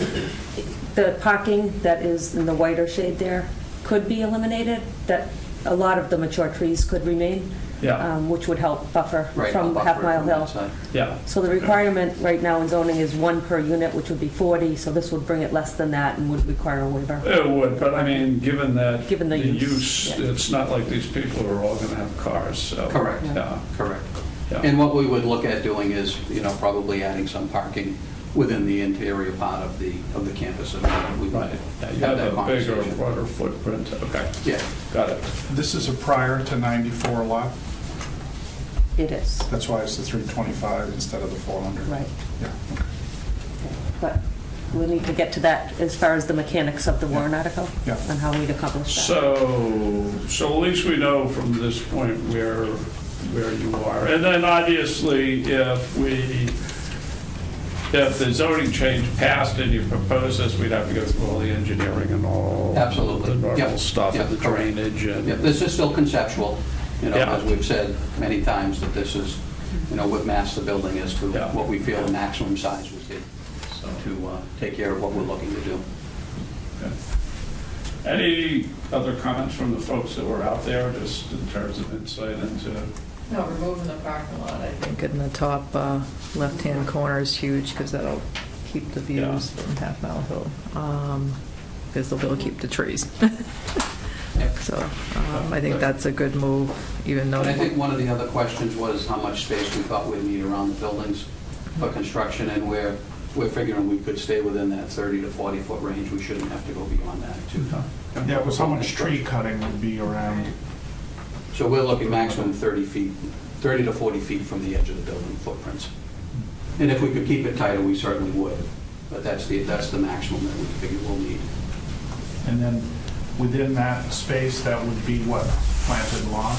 the parking that is in the whiter shade there could be eliminated? That a lot of the mature trees could remain? Yeah. Which would help buffer Right. from buffer Half Mile from that Hill. side. Yeah. So the requirement right now in zoning is 1 per unit, which would be 40, so this would bring it less than that and would require a waiver. It would, but I mean, given that. Given the use, use, yeah. it's not like these people are all gonna have cars, so. Correct. Yeah, Correct. yeah. And what we would look at doing is, probably adding some parking within the interior part of the campus. And we would Right, yeah, you have have that a bigger, conversation. broader footprint, okay, Yeah. got it. This is a prior to 94 lot? It is, That's why it's the 325 instead of the 400? right. Yeah, okay. But we need to get to that as far as the mechanics of the warrant article Yeah. and how we'd accomplish that. So at least we know from this point where you are. And then obviously, if the zoning change passed and you propose this, we'd have to go through all the engineering and all. Absolutely. The normal Yep. stuff, Yep, and the correct. drainage and. Yeah, this is still conceptual, Yeah. as we've said many times, that this is, we've massed the building as to Yeah. what we feel the maximum size would be, so to take care of what we're looking to do. Okay. Any other comments from the folks that were out there, just in terms of insight into? No, removing the parking lot, I think, in the top left-hand corner is huge, because that'll keep the views from Half Mile Hill. because they'll be able to keep the trees. So I think that's a good move, even though. And I think one of the other questions was how much space we thought we'd need around the buildings for construction, and we're figuring we could stay within that 30 to 40 foot range. We shouldn't have to go beyond that too. Yeah, it was how much tree cutting would be around. So we're looking maximum 30 to 40 feet from the edge of the building footprints. And if we could keep it tighter, we certainly would. But that's the maximum that we figure we'll need. And then within that space, that would be what, planted lawn?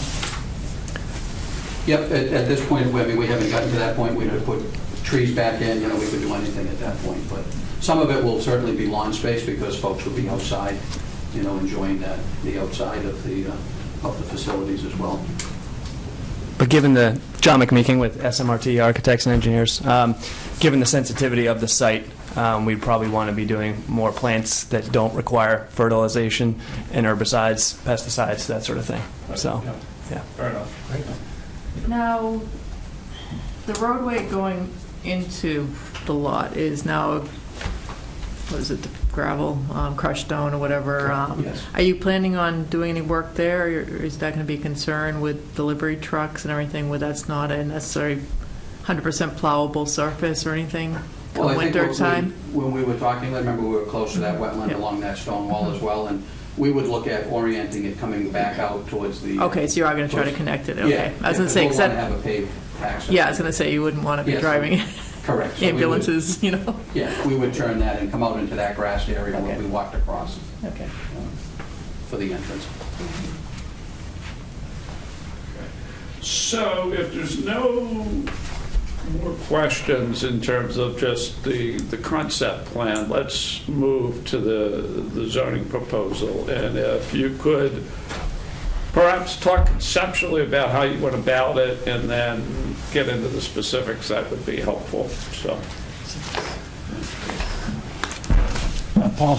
Yep, at this point, I mean, we haven't gotten to that point. We could put trees back in, we could do anything at that point. But some of it will certainly be lawn space because folks will be outside, enjoying the outside of the facilities as well. But given the, John McMeeking with SMRT Architects and Engineers, given the sensitivity of the site, we'd probably want to be doing more plants that don't require fertilization and herbicides, pesticides, that sort of thing. So, yeah. Fair enough. Now, the roadway going into the lot is now, what is it, the gravel, crushed stone or whatever? Yes. Are you planning on doing any work there, or is that going to be a concern with delivery trucks and everything, where that's not a necessarily 100% plowable surface or anything Well, come I think winter time? when we were talking, I remember we were close to that wetland along that stone wall as well, and we would look at orienting it coming back out towards the... Okay, so you are going to try to connect it, okay. Yeah. I was going to say, because we'll want to have a paved access. yeah, I was going to say, you wouldn't want to be Yes. driving Correct. So we would- ambulances, Yeah, we would turn that and come out into that grassed area where we walked across Okay. for the entrance. So if there's no more questions in terms of just the concept plan, let's move to the zoning proposal. And if you could perhaps talk conceptually about how you went about it and then get into the specifics, that would be helpful. So. Paul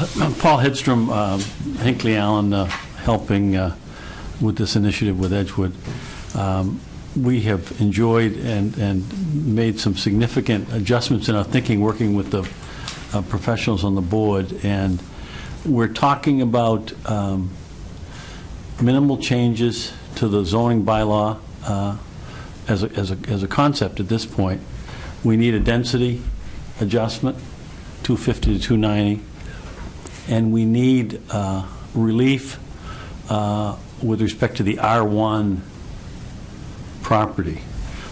Hedstrom, Hinckley Allen, helping with this initiative with Edgewood. We have enjoyed and made some significant adjustments in our thinking working with the professionals on the board, and we're talking about minimal changes to the zoning bylaw as a concept at this point. We need a density adjustment, 250 to 290, and we need relief with respect to the R1 property.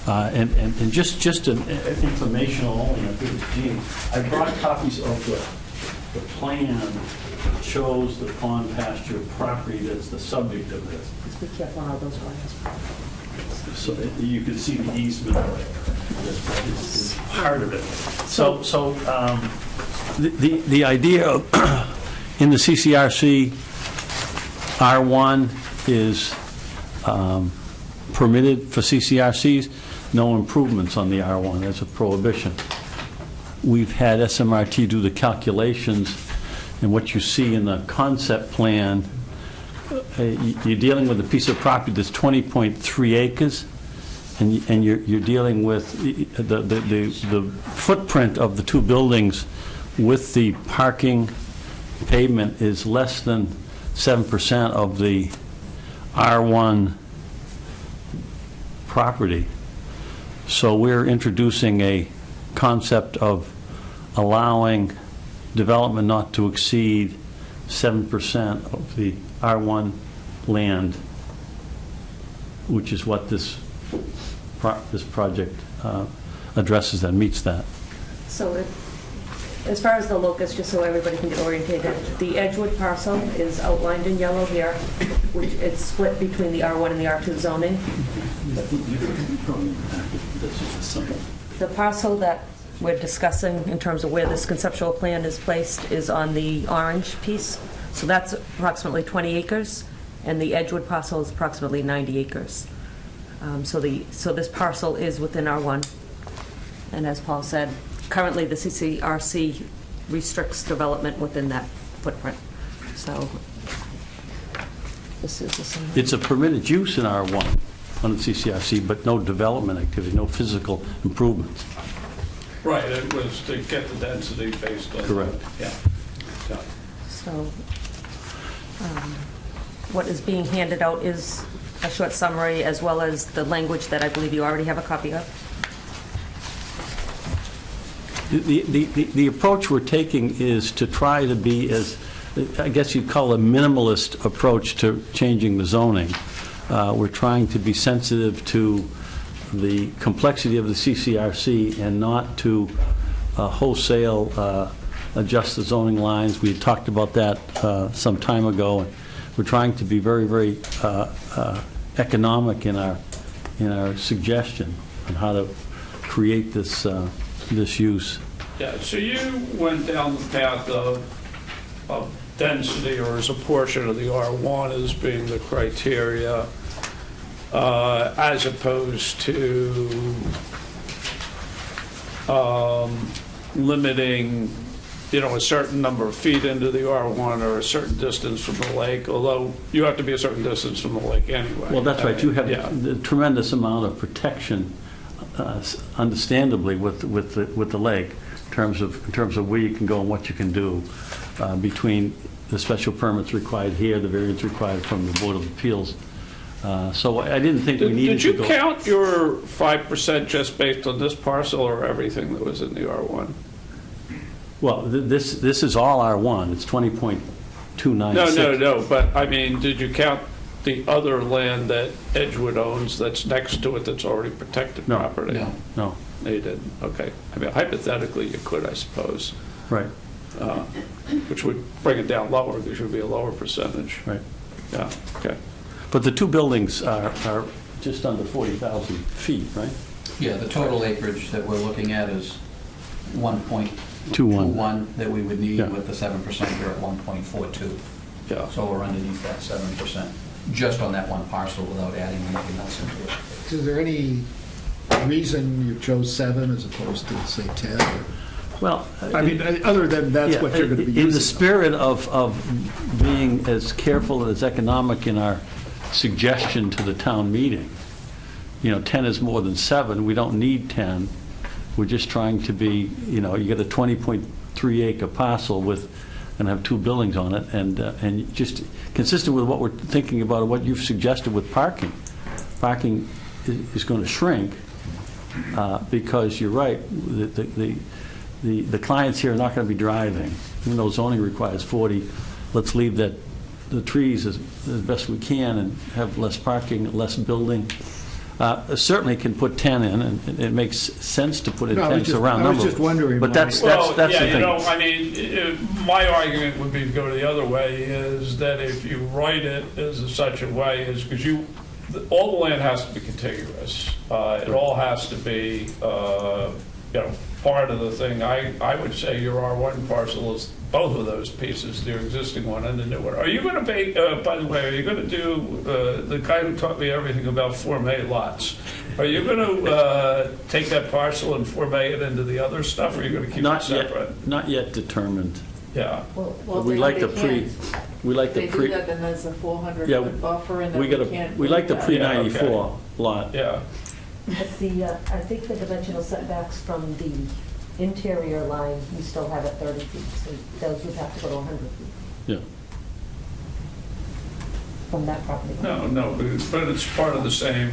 And just an informational only, I brought copies of the plan that shows the pond pasture property that's the subject of this. Just be careful on all those wires. So you can see the easement that's part of it. So the idea of in the CCRC, R1 is permitted for CCRCs, no improvements on the R1. That's a prohibition. We've had SMRT do the calculations, and what you see in the concept plan, you're dealing with a piece of property that's 20.3 acres, and you're dealing with the footprint of the two buildings with the parking pavement is less than 7% of the R1 property. So we're introducing a concept of allowing development not to exceed 7% of the R1 land, which is what this project addresses that, meets that. So as far as the locus, just so everybody can get orientated, the Edgewood parcel is outlined in yellow here, which it's split between the R1 and the R2 zoning. The parcel that we're discussing in terms of where this conceptual plan is placed is on the orange piece. So that's approximately 20 acres, and the Edgewood parcel is approximately 90 acres. So this parcel is within R1. And as Paul said, currently the CCRC restricts development within that footprint. So this is the same. It's a permitted use in R1 on the CCRC, but no development activity, no physical improvements. Right, it was to get the density based on... Correct. Yeah. So what is being handed out is a short summary, as well as the language that I believe you already have a copy of. The approach we're taking is to try to be as, I guess you'd call a minimalist approach to changing the zoning. We're trying to be sensitive to the complexity of the CCRC and not to wholesale adjust the zoning lines. We had talked about that some time ago. And we're trying to be very, very economic in our suggestion on how to create this use. Yeah, so you went down the path of density, or as a portion of the R1 as being the criteria, as opposed to limiting, a certain number of feet into the R1 or a certain distance from the lake, although you have to be a certain distance from the lake anyway. Well, that's right. You have Yeah. a tremendous amount of protection, understandably, with the lake in terms of where you can go and what you can do between the special permits required here, the variance required from the Board of Appeals. So I didn't think we needed to go. Did you count your 5% just based on this parcel or everything that was in the R1? Well, this is all R1. It's 20.296. No, but I mean, did you count the other land that Edgewood owns that's next to it that's already protected property? No. No, you didn't. Okay. I mean, hypothetically, you could, I suppose. Right. Which would bring it down lower, because it would be a lower percentage. Right. Yeah, okay. But the two buildings are just under 40,000 feet, right? Yeah, the total acreage that we're looking at is 1.21 that we would need with the 7% here at 1.42. Yeah. So we're underneath that 7%, just on that one parcel without adding anything else into it. Is there any reason you chose 7 as opposed to, say, 10? Well, I mean, other than that's what you're going to be using. In the spirit of being as careful and as economic in our suggestion to the town meeting, 10 is more than 7. We don't need 10. We're just trying to be, you get a 20.3 acre parcel and have two buildings on it, and just consistent with what we're thinking about and what you've suggested with parking. Parking is going to shrink because you're right. The clients here are not going to be driving, even though zoning requires 40. Let's leave the trees as best we can and have less parking, less building. Certainly can put 10 in, and it makes sense to put in 10. It's a round number. I was just wondering. But that's the thing. I mean, my argument would be to go the other way, is that if you write it as such a way, is because all the land has to be contiguous. It all has to be, part of the thing. I would say your R1 parcel is both of those pieces, the existing one and the new one. Are you going to be, by the way, are you going to do, the guy who taught me everything about Form A lots, are you going to take that parcel and Form A it into the other stuff, or are you going to keep it separate? Not yet determined. Yeah. Well, we like the pre. If they do that, then there's a 400-foot buffer, and then we can't. We like the pre-94 Yeah, okay. lot. Yeah. But I think the dimensional setbacks from the interior line, you still have at 30 feet, so those would have to go to 100 feet Yeah. from that property. No, but it's part of the same,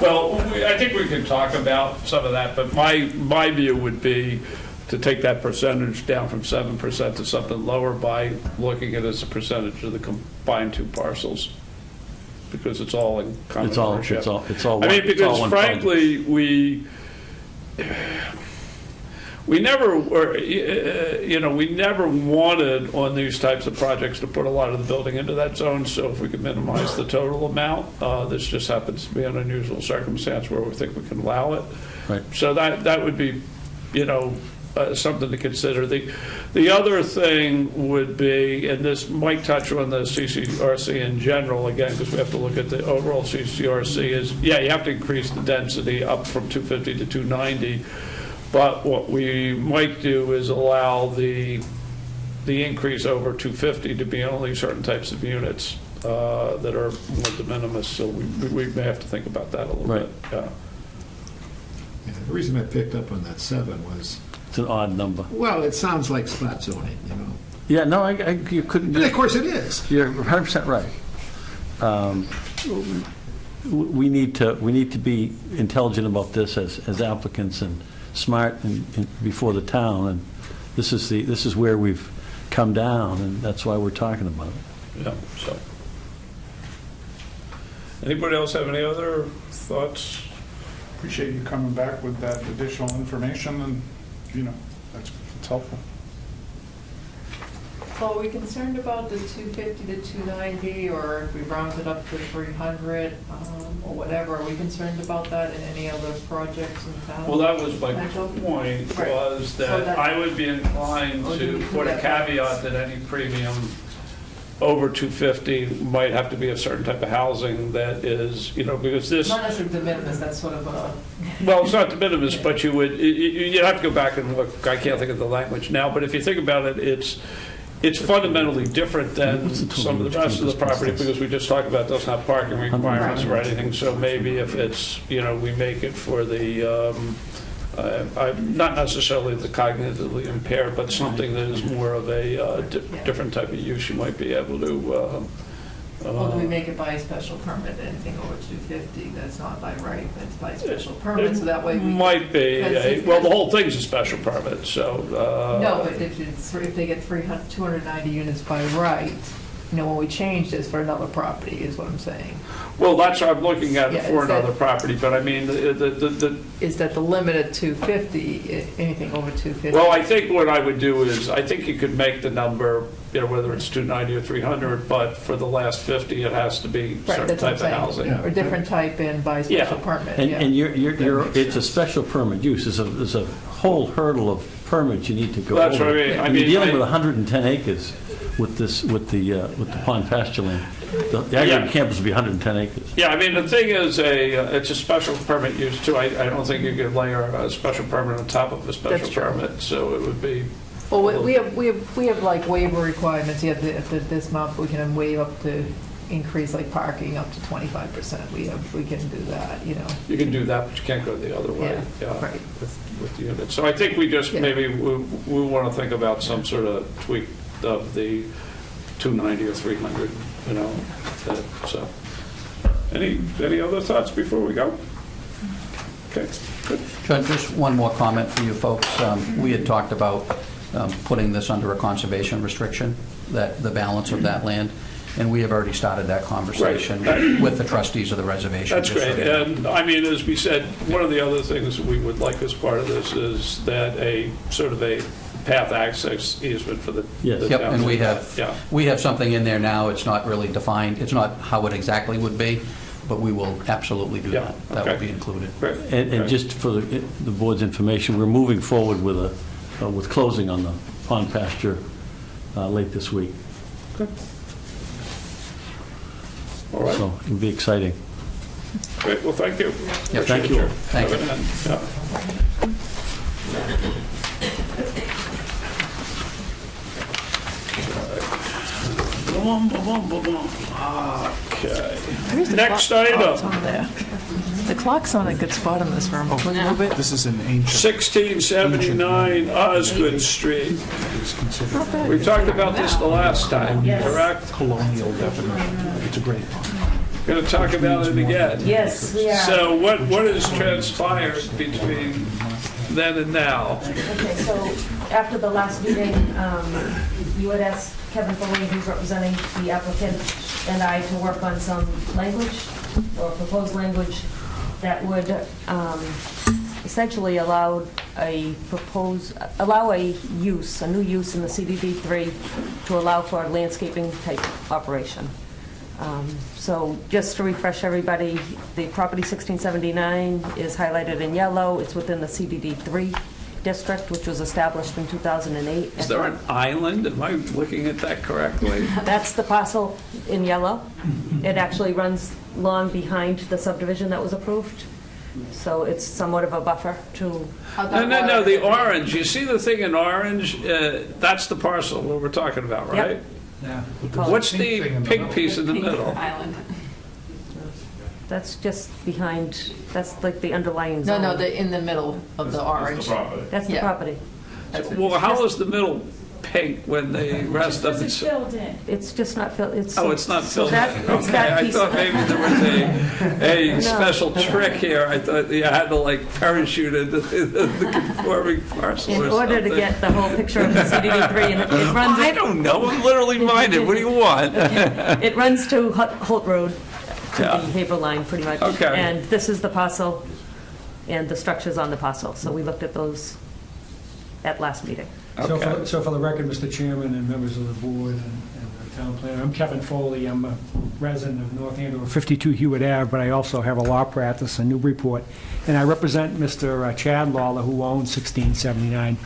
well, I think we can talk about some of that, but my view would be to take that percentage down from 7% to something lower by looking at it as a percentage of the combined two parcels, because it's all in common ownership. It's all I mean, because one frankly, we never were, we never wanted on these types of projects to put a lot of the building into that zone, so if we could minimize the total amount, this just happens to be an unusual circumstance where we think we can allow it. Right. So that would be, something to consider. The other thing would be, and this might touch on the CCRC in general, again, because we have to look at the overall CCRC, is, you have to increase the density up from 250 to 290, but what we might do is allow the increase over 250 to be only certain types of units that are more de minimis, so we may have to think about that a little bit. Yeah. Yeah, the reason I picked up on that 7 was... It's an odd number. Well, it sounds like spot zoning, Yeah, no, you couldn't. And of course it is. You're 100% right. We need to be intelligent about this as applicants and smart before the town, and this is where we've come down, and that's why we're talking about it. Yeah, so. Anybody else have any other thoughts? Appreciate you coming back with that additional information, and, that's helpful. So are we concerned about the 250 to 290, or if we round it up to 300, or whatever? Are we concerned about that in any other projects in town? Well, that was my Potential? point, Right. was So that that- I would be inclined Oh, to you put a put that- caveat that any premium over 250 might have to be a certain type of housing that is, because this, Not necessarily de minimis, that's sort of a... well, it's not de minimis, but you'd have to go back and look, I can't think of the language now, but if you think about it, it's fundamentally different than What's the total some of the age rest of the campus property, business? because we just talked about it doesn't have parking requirements or anything, so maybe if it's, we make it for the, not necessarily the cognitively impaired, but something that is more of a different type of use, you might be able to, Well, do we make it by special permit, anything over 250, that's not by right, that's by special permit, so that way we... might be, well, the whole thing's a special permit, so. No, but if they get 290 units by right, when we change this for another property, is what I'm saying. Well, that's what I'm looking at Yeah, for is that- another property, but I mean, Is that the limit at 250, anything over 250? well, I think what I would do is, I think you could make the number, whether it's 290 or 300, but for the last 50, it has to be Right, certain that's what I'm type of saying. housing. Or different type in by special permit, yeah. And it's a special permit use. There's a whole hurdle of permits you need to go over. That's what I mean. You're dealing with 110 acres with the pond pasture land. The aggregate campus would be 110 acres. Yeah, I mean, the thing is, it's a special permit use too. I don't think you could layer a special permit on top of a special That's true. permit, so it would be. Well, we have like waiver requirements, you have this month, we can waive up to increase like parking up to 25%, we can do that, You can do that, but you can't go the other way. Yeah, right. With the unit. So I think we just, maybe we want to think about some sort of tweak of the 290 or 300, so. Any other thoughts before we go? Okay, good. Judge, just one more comment for you folks. We had talked about putting this under a conservation restriction, that the balance of that land, and we have already started that conversation with the trustees of the reservation. That's great. And I mean, as we said, one of the other things we would like as part of this is that a sort of a path access easement for the Yes. Yep, town. and we have something in there now. It's not really defined. It's not how it exactly would be, but we will absolutely do that. That will be included. Great. And just for the board's information, we're moving forward with closing on the pond pasture late this week. Good. All right. So it'll be exciting. Great, well, thank you. Yep, thank you. Thank you. Okay. Where's the Next clock? item. Oh, it's on there. The clock's on a good spot in this room. Can we move it? This is an ancient. 1679 Osgood Street. Not bad. We talked about this the last time, correct? Colonial definition. It's a great pond. Going to talk about it again. Yes, we are. So what has transpired between then and now? Okay, so after the last meeting, you had asked Kevin Foley, who's representing the applicant, and I to work on some language, or proposed language, that would essentially allow a use, a new use in the CDD3 to allow for a landscaping type operation. So just to refresh everybody, the property 1679 is highlighted in yellow. It's within the CDD3 district, which was established in 2008. Is there an island? Am I looking at that correctly? That's the parcel in yellow. It actually runs long behind the subdivision that was approved. So it's somewhat of a buffer to... No, the orange. You see the thing in orange? That's the parcel that we're talking about, right? Yep. Yeah. What's the pink piece in the middle? Island. That's just behind, that's like the underlying zone. No, in the middle of the orange. That's the Yeah. property. Well, how is the middle pink when the rest of It's it's... filled in. It's just not filled, it's... Oh, it's not so filled that- in. it's Okay, that I piece- thought maybe there was a No. special trick here. I thought you had to like parachute into the conforming parcel In or order something. to get the whole picture of the CDD3, and it runs... I don't know, I'm literally minded. What do you want? It runs to Holt Road, to Yeah. the Haver line, pretty much. Okay. And this is the parcel, and the structure's on the parcel. So we looked at those at last meeting. Okay. So for the record, Mr. Chairman and members of the board and the town planner, I'm Kevin Foley. I'm a resident of North Andover, 52 Hewitt Ave, but I also have a law practice in Newburyport. And I represent Mr. Chad Lawler, who owns 1679.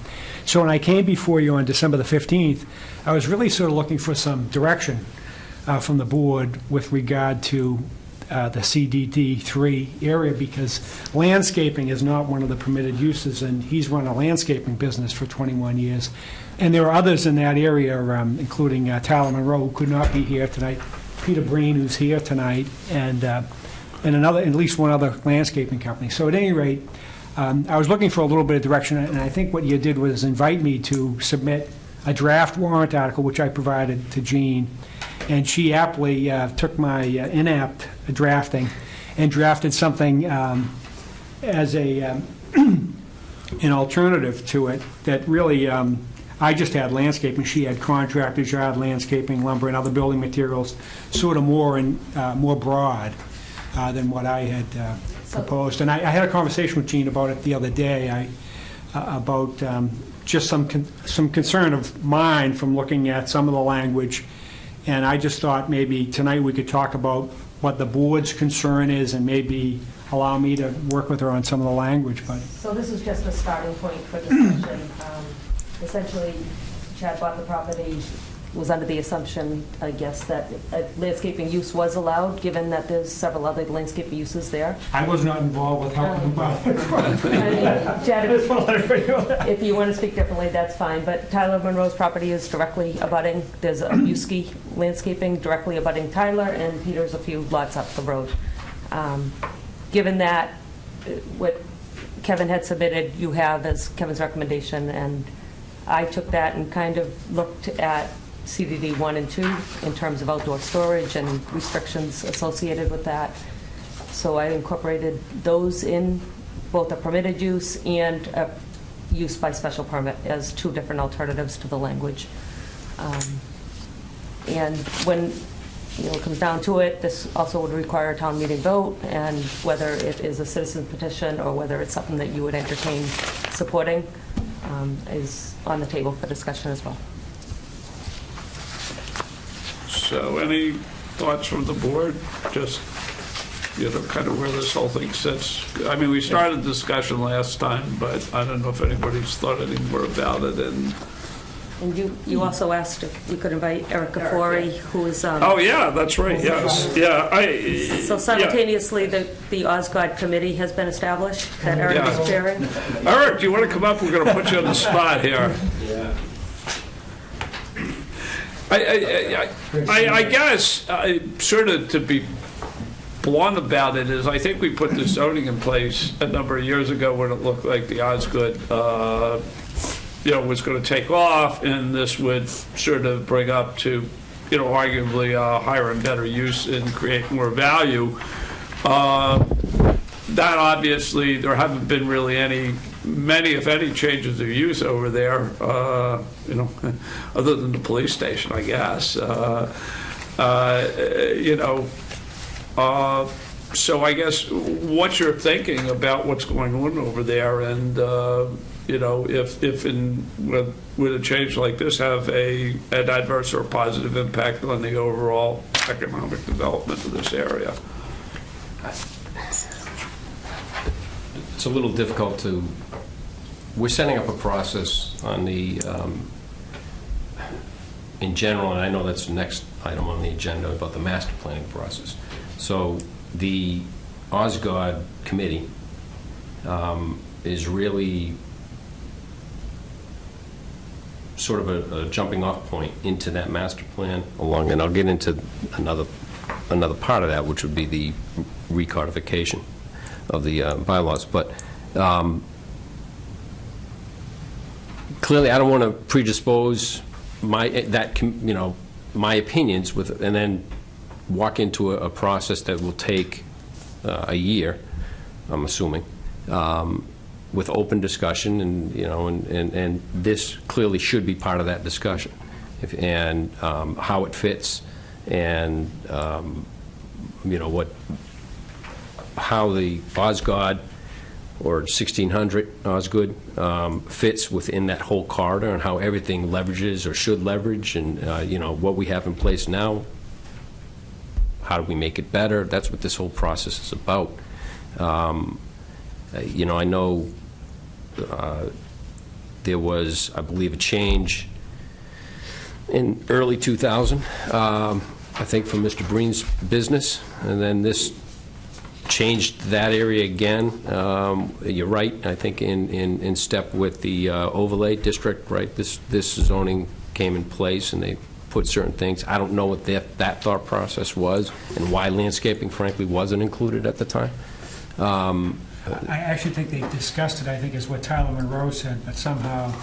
So when I came before you on December the 15th, I was really sort of looking for some direction from the board with regard to the CDD3 area, because landscaping is not one of the permitted uses, and he's run a landscaping business for 21 years. And there are others in that area, including Tyler Monroe, who could not be here tonight, Peter Breen, who's here tonight, and another, at least one other landscaping company. So at any rate, I was looking for a little bit of direction, and I think what you did was invite me to submit a draft warrant article, which I provided to Jean, and she aptly took my inapt drafting and drafted something as a an alternative to it that really, I just had landscaping, she had contractors, yard landscaping, lumber, and other building materials, sort of more broad than what I had proposed. And I had a conversation with Jean about it the other day, about just some concern of mine from looking at some of the language. And I just thought maybe tonight we could talk about what the board's concern is and maybe allow me to work with her on some of the language. But So this is just a starting point for discussion. Essentially, Chad bought the property, was under the assumption, I guess, that landscaping use was allowed, given that there's several other landscaping uses there. I was not involved with helping him buy the property. Chad, if you want to speak differently, that's fine, but Tyler Monroe's property is directly abutting. There's a Uski landscaping directly abutting Tyler, and Peter's a few lots up the road. Given that, what Kevin had submitted, you have as Kevin's recommendation, and I took that and kind of looked at CDD 1 and 2 in terms of outdoor storage and restrictions associated with that. So I incorporated those in both a permitted use and a use by special permit as two different alternatives to the language. And when it comes down to it, this also would require a town meeting vote, and whether it is a citizen petition or whether it's something that you would entertain supporting is on the table for discussion as well. So any thoughts from the board? Just, kind of where this whole thing sits. I mean, we started discussion last time, but I don't know if anybody's thought any more about it. And you also asked if we could invite Erica Forey, who is... Oh, yeah, that's right, yes. Yeah, So simultaneously, the Osgood Committee has been established that Eric is chairing. Eric, do you want to come up? We're going to put you on the spot here. Yeah. I guess, sort of to be blunt about it, is I think we put the zoning in place a number of years ago when it looked like the Osgood, was going to take off, and this would sort of bring up to, arguably higher and better use and create more value. That obviously, there haven't been really many, if any, changes of use over there, other than the police station, I guess. So I guess what you're thinking about what's going on over there, and would a change like this have an adverse or positive impact on the overall economic development of this area? It's a little difficult to, we're setting up a process on the, in general, and I know that's the next item on the agenda about the master planning process. So the Osgood Committee is really sort of a jumping off point into that master plan along, and I'll get into another part of that, which would be the recodification of the bylaws. But clearly, I don't want to predispose my opinions and then walk into a process that will take a year, I'm assuming, with open discussion, and this clearly should be part of that discussion, and how it fits, and how the Osgood or 1600 Osgood fits within that whole corridor, and how everything leverages or should leverage, and what we have in place now. How do we make it better? That's what this whole process is about. I know there was, I believe, a change in early 2000, I think, from Mr. Breen's business, and then this changed that area again. You're right, I think, in step with the overlay district, right? This zoning came in place, and they put certain things. I don't know what that thought process was, and why landscaping, frankly, wasn't included at the time. I actually think they discussed it, I think is what Tyler Monroe said, but somehow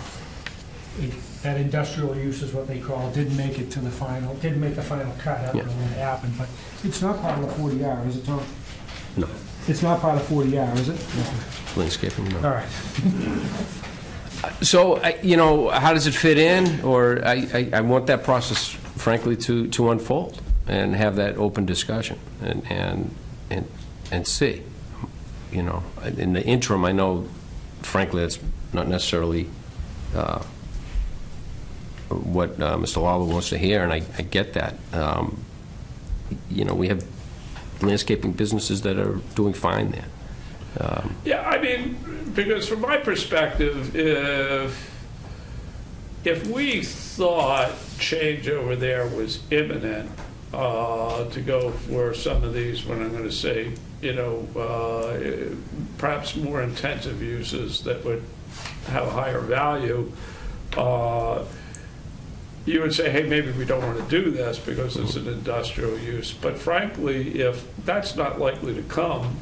that industrial use is what they call it, didn't make the final cut. I don't know what happened, but it's not part of the 40R, is it, Tom? No. It's not part of 40R, is it? Landscaping, no. All right. So, how does it fit in? Or I want that process, frankly, to unfold and have that open discussion and see. In the interim, I know, frankly, that's not necessarily what Mr. Lawler wants to hear, and I get that. We have landscaping businesses that are doing fine there. Yeah, I mean, because from my perspective, if we thought change over there was imminent, to go for some of these, what I'm going to say, perhaps more intensive uses that would have a higher value, you would say, hey, maybe we don't want to do this because it's an industrial use. But frankly, if that's not likely to come,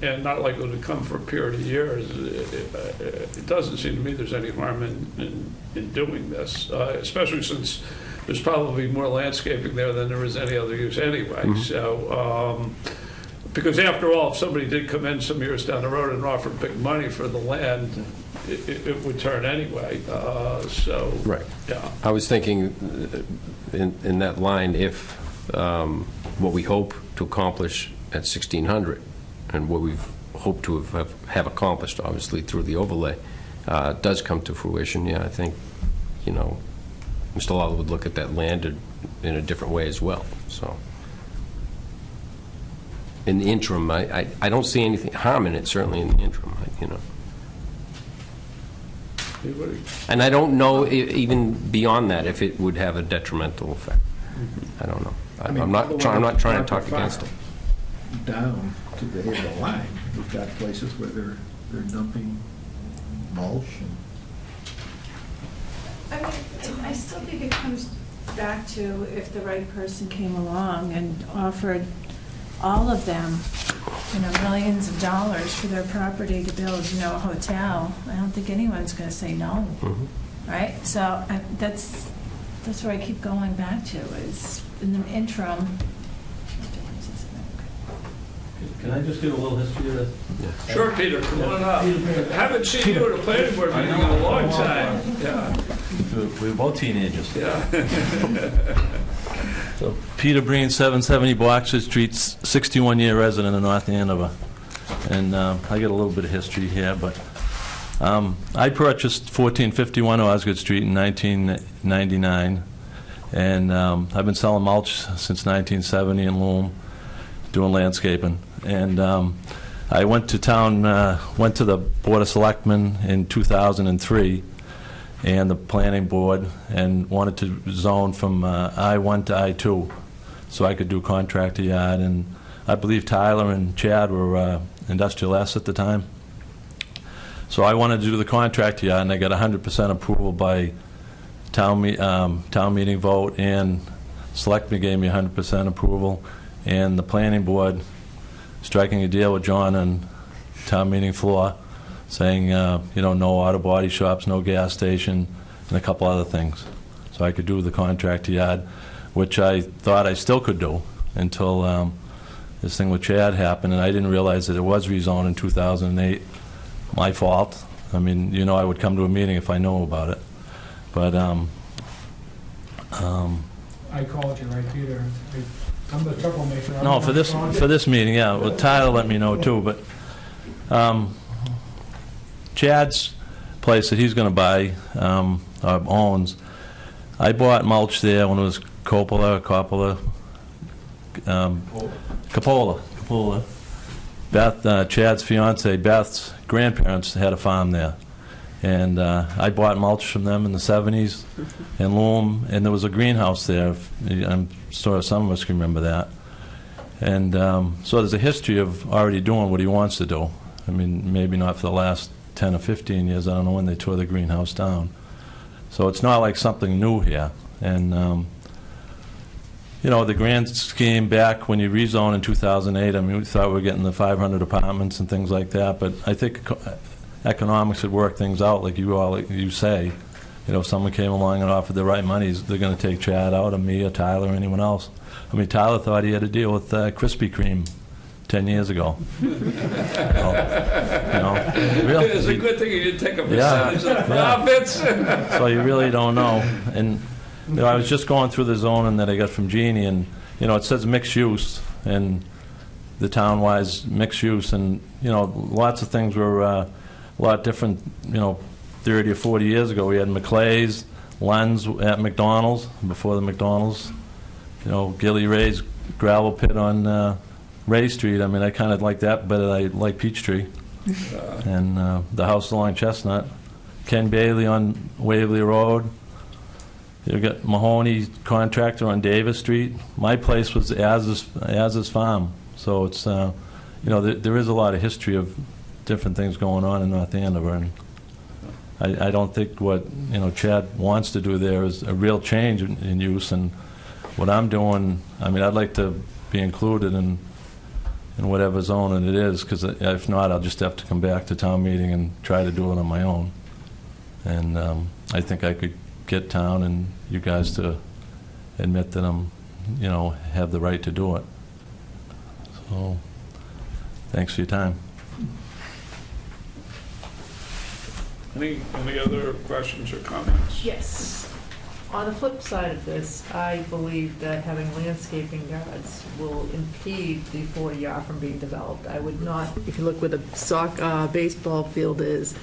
and not likely to come for a period of years, it doesn't seem to me there's any harm in doing this, especially since there's probably more landscaping there than there is any other use anyway. Mm-hmm. So, because after all, if somebody did come in some years down the road and offer big money for the land, it would turn anyway. Right. Yeah. I was thinking in that line, if what we hope to accomplish at 1600 and what we've hoped to have accomplished, obviously, through the overlay, does come to fruition, I think, Mr. Lawler would look at that land in a different way as well. So, in the interim, I don't see anything harm in it, certainly in the interim, And I don't know, even beyond that, if it would have a detrimental effect. I don't know. I'm not trying to talk against it. Down to the edge of the line, we've got places where they're dumping mulch and I still think it comes back to if the right person came along and offered all of them, millions of dollars for their property to build, a hotel. I don't think anyone's going to say no, right? So that's where I keep going back to is in the interim. Can I just give a little history of this? Yeah. Sure, Peter, come on up. Haven't seen you at a planning board meeting in a long time. Yeah. We were both teenagers. Yeah. So, Peter Breen, 770 Boxer Street, 61-year resident of North Andover. And I got a little bit of history here, but I purchased 1451 Osgood Street in 1999, and I've been selling mulch since 1970 in loom, doing landscaping. And I went to the Board of Selectmen in 2003 and the Planning Board, and wanted to zone from I-1 to I-2 so I could do contractor yard. And I believe Tyler and Chad were industrial S at the time. So I wanted to do the contractor yard, and I got 100% approval by town meeting vote, and Selectmen gave me 100% approval, and the Planning Board striking a deal with John on town meeting floor saying, no auto body shops, no gas station, and a couple other things. So I could do the contractor yard, which I thought I still could do until this thing with Chad happened, and I didn't realize that it was rezoned in 2008. My fault. I mean, I would come to a meeting if I know about it. But I called you, right, Peter? I'm the troublemaker. I'm no, the for this one for this meeting, yeah. Well, Tyler let me know too. But Chad's place that he's going to buy owns. I bought mulch there when it was Coppola. Beth, Chad's fiance, Beth's grandparents had a farm there. And I bought mulch from them in the 70s and loam, and there was a greenhouse there. I'm sure some of us can remember that. And so there's a history of already doing what he wants to do. I mean, maybe not for the last 10 or 15 years. I don't know when they tore the greenhouse down. So it's not like something new here. And, the grand scheme back when you rezoned in 2008, I mean, we thought we were getting the 500 apartments and things like that. But I think economics would work things out, like you say. If someone came along and offered the right money, they're going to take Chad out, or me, or Tyler, or anyone else. I mean, Tyler thought he had to deal with Krispy Kreme 10 years ago. Really? It's a good thing you didn't take a percentage of the profits. So you really don't know. And I was just going through the zoning that I got from Jeannie, and it says mixed use, and the town-wise mixed use, and lots of things were a lot different. 30 or 40 years ago, we had McClay's, Len's at McDonald's before the McDonald's. Gilly Ray's gravel pit on Ray Street. I mean, I kind of like that better than I like Peachtree. And the house along Chestnut. Ken Bailey on Waverly Road. You've got Mahoney Contractor on Davis Street. My place was Az's Farm. So it's, there is a lot of history of different things going on in North Andover. And I don't think what, Chad wants to do there is a real change in use. And what I'm doing, I mean, I'd like to be included in whatever zoning it is, because if not, I'll just have to come back to town meeting and try to do it on my own. And I think I could get town and you guys to admit that I'm, have the right to do it. So, thanks for your time. Any other questions or comments? Yes. On the flip side of this, I believe that having landscaping yards will impede the 40R from being developed. I would not, if you look where the baseball field is,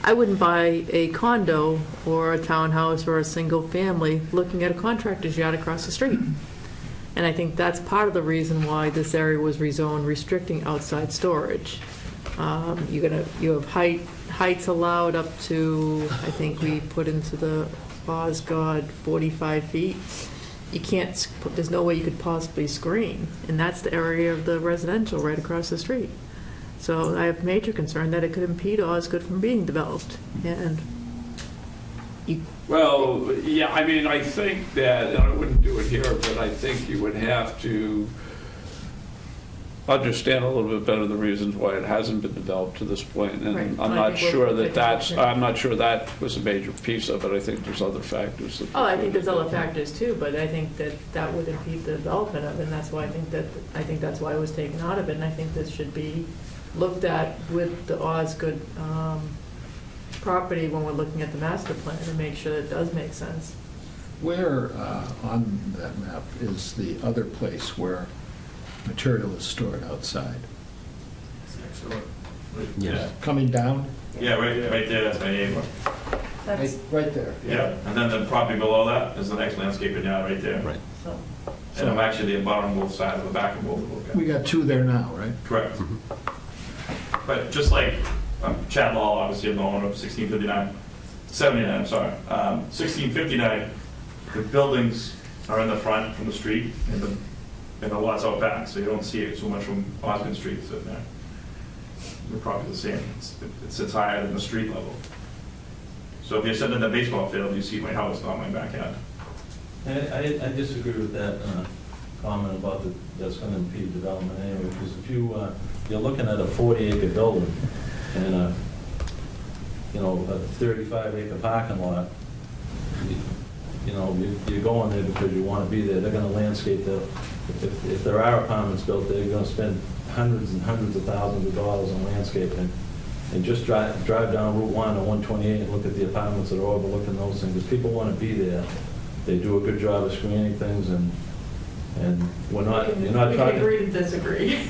I wouldn't buy a condo or a townhouse or a single family looking at a contractor's yard across the street. And I think that's part of the reason why this area was rezoned, restricting outside storage. You have heights allowed up to, I think we put into the Osgood 45 feet. You can't, there's no way you could possibly screen, and that's the area of the residential right across the street. So I have major concern that it could impede Osgood from being developed. And well, yeah, I mean, I think that, and I wouldn't do it here, but I think you would have to understand a little bit better the reasons why it hasn't been developed to this point. And right. I'm not sure that was a major piece of it. I think there's other factors. I think there's other factors too, but I think that would impede the development of it, and that's why I think that's why it was taken out of it, and I think this should be looked at with the Osgood property when we're looking at the master plan to make sure that it does make sense. Where on that map is the other place where material is stored outside? Next door. Yeah. Coming down? Yeah, right there, that's my neighbor. Right there. Yeah, and then the property below that is the next landscaping yard right there. Right. And I'm actually the bottom both sides, the back of both of them. We got two there now, right? Correct. But just like Chad Law, obviously, I'm the owner of 79, I'm sorry. 1659, the buildings are in the front from the street, and the lot's out back, so you don't see it so much from Osgood Street sitting there. They're probably the same. It sits higher than the street level. So if you're sitting in the baseball field, you see my house, not my backyard. I disagree with that comment about that's going to impede development anyway, because if you're looking at a 40-acre building and you know, a 35-acre parking lot, you know, you're going there because you want to be there. They're going to landscape the, if there are apartments built there, you're going to spend hundreds and hundreds of thousands of dollars on landscaping. And just drive down Route 1 or 128 and look at the apartments that are overlooking those things. If people want to be there, they do a good job of screening things, and we're not, you're not We talking. can agree to disagree.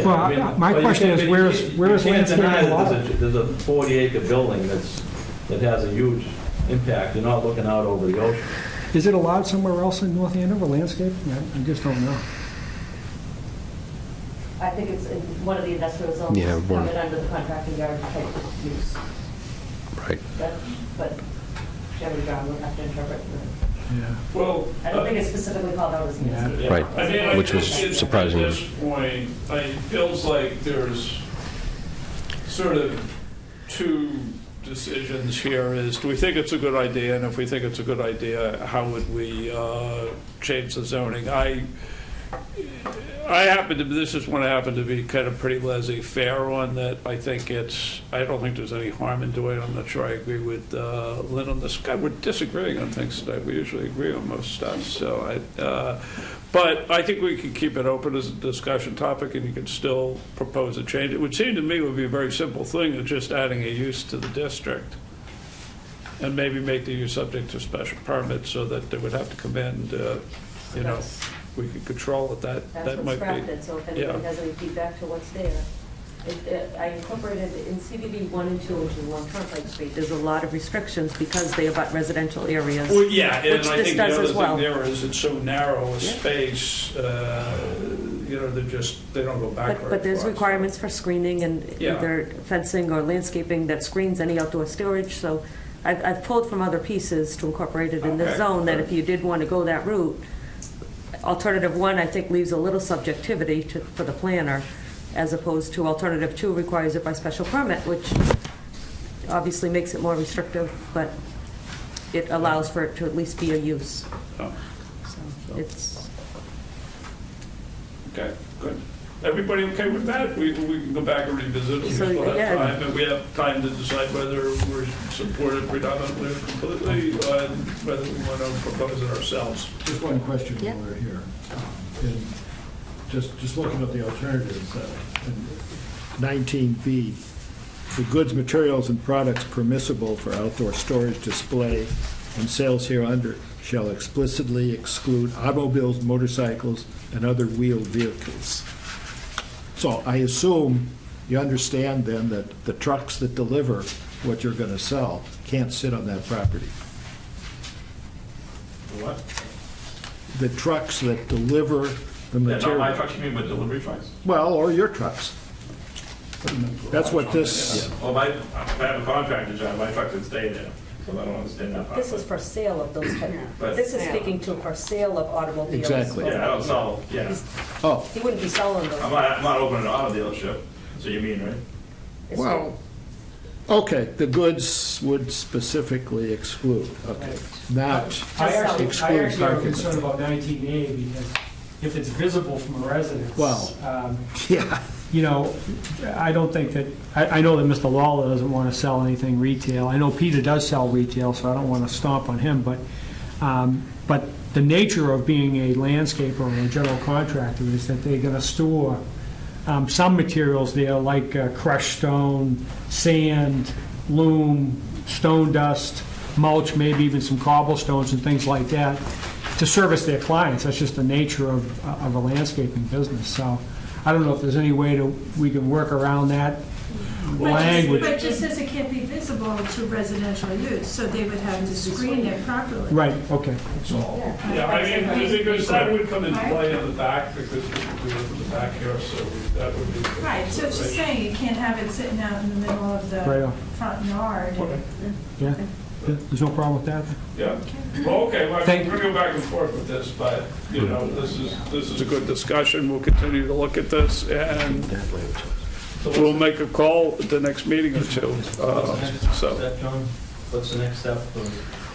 Well, my question is, where is landscaping allowed? There's a 40-acre building that has a huge impact. You're not looking out over the ocean. Is it allowed somewhere else in North Andover, landscaping? I just don't know. I think it's in one of the industrial zones, Yeah, one- covered under the contracting yard type use. Right. But Jerry Brown would have to interpret. Yeah. Well, I don't think it's specifically called out as landscaping. Right. I mean, I Which was think surprising. At this point, it feels like there's sort of two decisions here is, do we think it's a good idea? And if we think it's a good idea, how would we change the zoning? This is one I happen to be kind of pretty laissez-faire on, that I don't think there's any harm in doing it. I'm not sure I agree with Lynn on this. We're disagreeing on things today. We usually agree on most stuff, so but I think we can keep it open as a discussion topic, and you can still propose a change. It would seem to me it would be a very simple thing of just adding a use to the district, and maybe make the use subject to special permit, so that they would have to come in, you know, we could control it. That's That what's might be. crafted, so if anybody Yeah. has any feedback to what's there. I incorporated in CBD 1 and 2, which is along Turnpike Street, there's a lot of restrictions because they abut residential areas. Well, yeah, and which I this think the does other as well. thing there is it's so narrow a space, you know, they don't go back very far. But there's requirements for screening and Yeah. either fencing or landscaping that screens any outdoor storage, so I've pulled from other pieces to incorporate it in this Okay. zone, that if you did want to go that route, alternative 1, I think, leaves a little subjectivity for the planner, as opposed to alternative 2 requires it by special permit, which obviously makes it more restrictive, but it allows for it to at least be a use. Oh. So it's, Okay, good. Everybody okay with that? We can go back and revisit it. We So, still have yeah. time, and we have time to decide whether we're supported predominantly or completely, and whether we want to propose it ourselves. Just one question Yeah. while we're here. And just looking at the alternatives, in 19B, the goods, materials, and products permissible for outdoor storage, display, and sales hereunder shall explicitly exclude automobiles, motorcycles, and other wheeled vehicles. So I assume you understand then that the trucks that deliver what you're going to sell can't sit on that property. What? The trucks that deliver the Yeah, material. not my trucks, you mean with delivery trucks? Well, or your trucks. That's what this, Well, if I have a contractor job, my truck would stay there, so I don't understand that part. this is for sale of those type, But- this is speaking to for sale of automobiles. Exactly. Yeah, I don't sell, yeah. oh, He wouldn't be selling those. I'm not opening an auto dealership, that's what you mean, right? It's well, okay, the goods would specifically exclude, okay. Not I actually exclude have parking. concern about 19A, because if it's visible from a residence. Well, yeah. You know, I don't think that, I know that Mr. Lawler doesn't want to sell anything retail. I know Peter does sell retail, so I don't want to stomp on him, but the nature of being a landscaper or a general contractor is that they're going to store some materials there, like crushed stone, sand, loam, stone dust, mulch, maybe even some cobblestones and things like that, to service their clients. That's just the nature of a landscaping business. So I don't know if there's any way we can work around that language. But it just says it can't be visible to residential use, so they would have to screen it properly. Right, okay. Yeah, I mean, because that would come into play in the back, because we live in the back here, so that would be. Right, so it's just saying you can't have it sitting out in the middle of Right the on. front yard. Okay. Yeah, there's no problem with that? Yeah, well, okay, well, we're Thank- going to go back and forth with this, but, you know, this is a good discussion. We'll continue to look at this, and we'll make a call at the next meeting or two. So, That, John? What's the next step?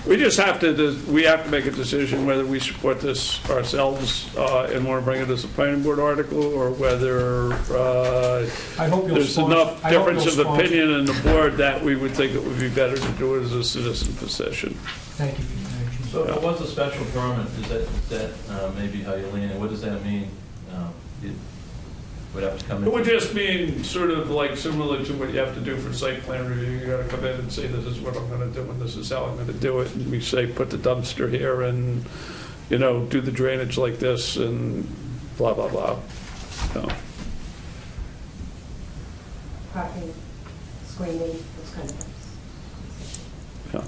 We just have to, we have to make a decision whether we support this ourselves and want to bring it as a planning board article, or whether I hope you'll there's sponsor- enough I hope difference you'll of sponsor- opinion in the board that we would think it would be better to do it as a citizen petition. Thank you for your action. So if it was a special permit, is that maybe how you're leaning? What does that mean? It would have to come in? It would just mean sort of like similar to what you have to do for site plan review. You gotta come in and say, this is what I'm gonna do, and this is how I'm gonna do it. And we say, put the dumpster here, and, you know, do the drainage like this, and blah, blah, blah. So, Parking, screening, those kind of things. yeah.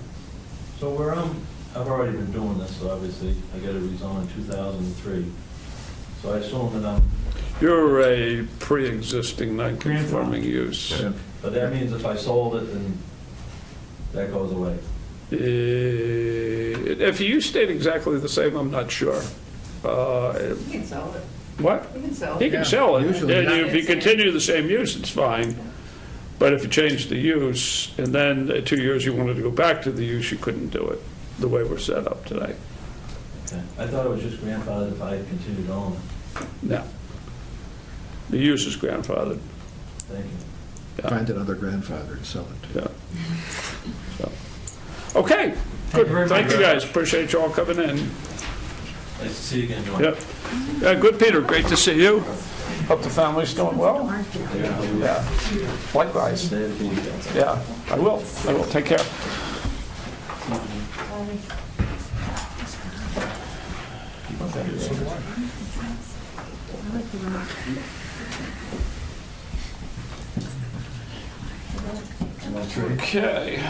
So where I've already been doing this, so obviously I got it rezoned in 2003. So I assume that You're a pre-existing non-conforming use. but that means if I sold it, then that goes away. If you stayed exactly the same, I'm not sure. You can sell it. What? You can sell He it. can sell it. Usually. And if you continue the same use, it's fine. But if you change the use, and then in 2 years you wanted to go back to the use, you couldn't do it, the way we're set up today. Okay. I thought it was just grandfathered if I had continued on. No. The use is grandfathered. Thank you. Yeah. Find another grandfather to sell it to. Yeah. So, okay, good. Thank you, guys. Appreciate you all coming in. Nice to see you again, John. Yep. Yeah, good, Peter. Great to see you. Hope the family's doing well. Yeah. Likewise. Yeah, I will. I will. Take care. Okay.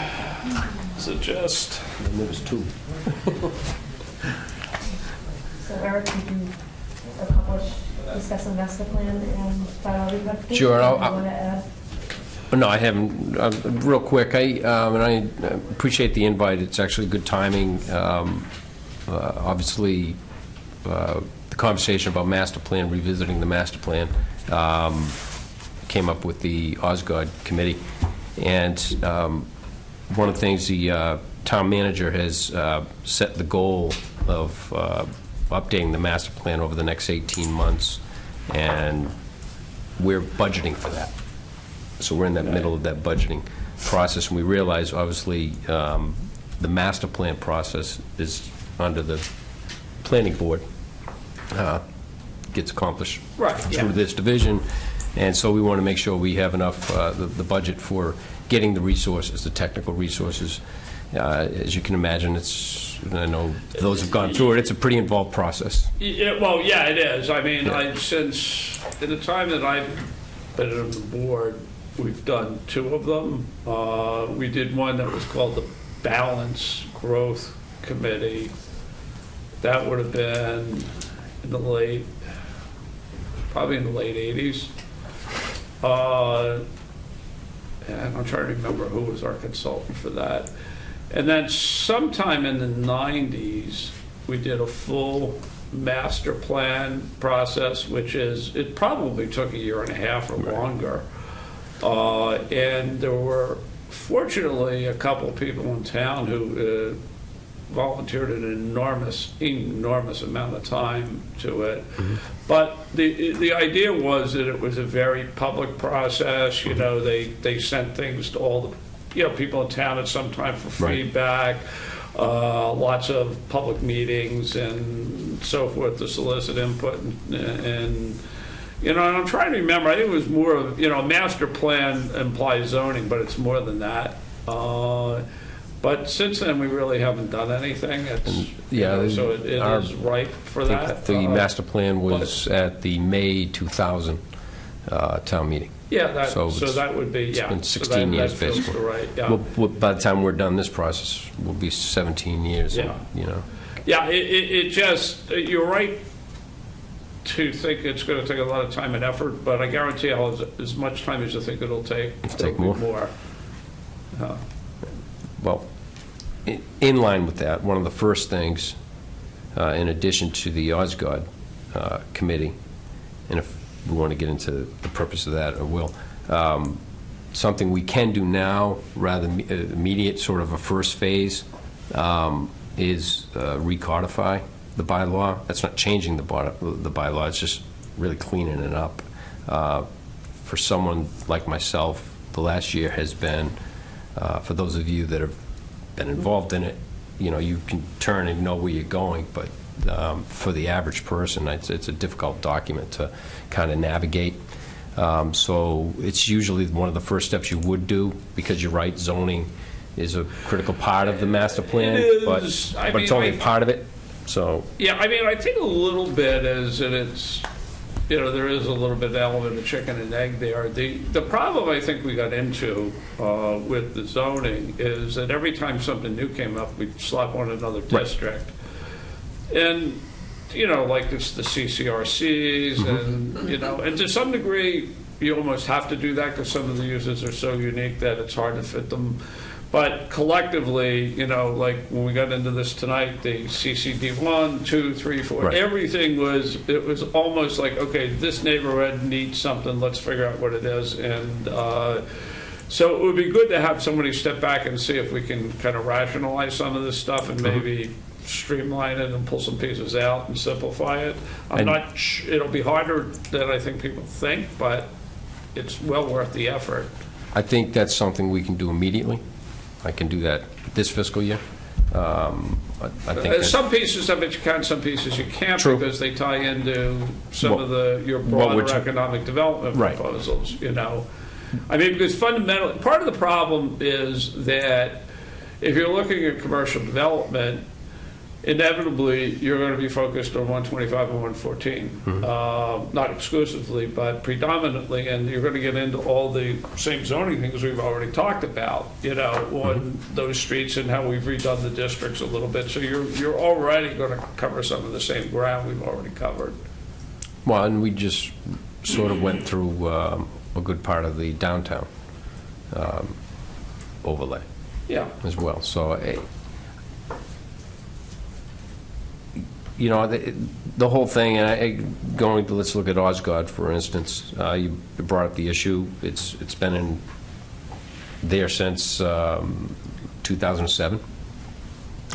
Suggest. There was two. So Eric, did you accomplish, discuss the master plan and bylaw review? Sure, Do you I'll- want to add? No, I haven't. Real quick, and I appreciate the invite. It's actually good timing. Obviously, the conversation about master plan, revisiting the master plan, came up with the Osgood committee. And one of the things the town manager has set the goal of updating the master plan over the next 18 months, and we're budgeting for that. So we're in that middle of that budgeting process, and we realize, obviously, the master plan process is under the planning board, gets accomplished through this division, and so we want to make sure we have enough, the budget for getting the resources, the technical resources. As you can imagine, I know those who've gone through it, it's a pretty involved process. Yeah, well, yeah, it is. I mean, since in the time that I've been on the board, we've done 2 of them. We did one that was called the Balance Growth Committee. That would have been in the probably in the late 80s. And I'm trying to remember who was our consultant for that. And then sometime in the 90s, we did a full master plan process, which it probably took 1.5 years or longer. And there were, fortunately, a couple of people in town who volunteered an enormous amount of time to it. But the idea was that it was a very public process. You know, they sent things to all the people in town at some time for feedback. Lots of public meetings and so forth to solicit input and and I'm trying to remember. I think it was more of, a master plan implies zoning, but it's more than that. But since then, we really haven't done anything. So it is ripe for that. The master plan was at the May 2000 town meeting. Yeah, so that would be, It's yeah. been So 16 that years, feels basically. right, yeah. By the time we're done this process, we'll be 17 years, Yeah. Yeah, it just, you're right to think it's going to take a lot of time and effort, but I guarantee I'll have as much time as you think it'll take. Take more? More. Well, in line with that, one of the first things, in addition to the Osgood committee, and if we want to get into the purpose of that, I will, something we can do now, rather immediate, sort of a first phase is recodify the bylaw. That's not changing the bylaw, it's just really cleaning it up. For someone like myself, the last year has been, for those of you that have been involved in it, you can turn and know where you're going, but for the average person, it's a difficult document to kind of navigate. So it's usually one of the first steps you would do, because you're right, zoning is a critical part of the master plan, but it's only part of it. So yeah, I mean, I think a little bit is that it's, there is a little bit of element of chicken and egg there. The problem I think we got into with the zoning is that every time something new came up, we'd slap on another district. And, like it's the CCRCs and, and to some degree, you almost have to do that because some of the uses are so unique that it's hard to fit them. But collectively, like when we got into this tonight, the CCD 1, 2, 3, 4, Right. everything it was almost like, okay, this neighborhood needs something, let's figure out what it is. And so it would be good to have somebody step back and see if we can kind of rationalize some of this stuff and maybe streamline it and pull some pieces out and simplify it. It'll be harder than I think people think, but it's well worth the effort. I think that's something we can do immediately. I can do that this fiscal year. I think Some pieces of it you can, some pieces you can't, True. because they tie into some of your broader economic development proposals, I mean, because fundamentally, part of the problem is that if you're looking at commercial development, inevitably you're going to be focused on 125 and 114. Not exclusively, but predominantly, and you're going to get into all the same zoning things we've already talked about, on those streets and how we've redone the districts a little bit. So you're already going to cover some of the same ground we've already covered. Well, and we just sort of went through a good part of the downtown overlay as well. So, the whole thing, and let's look at Osgood, for instance. You brought up the issue. It's been in there since 2007.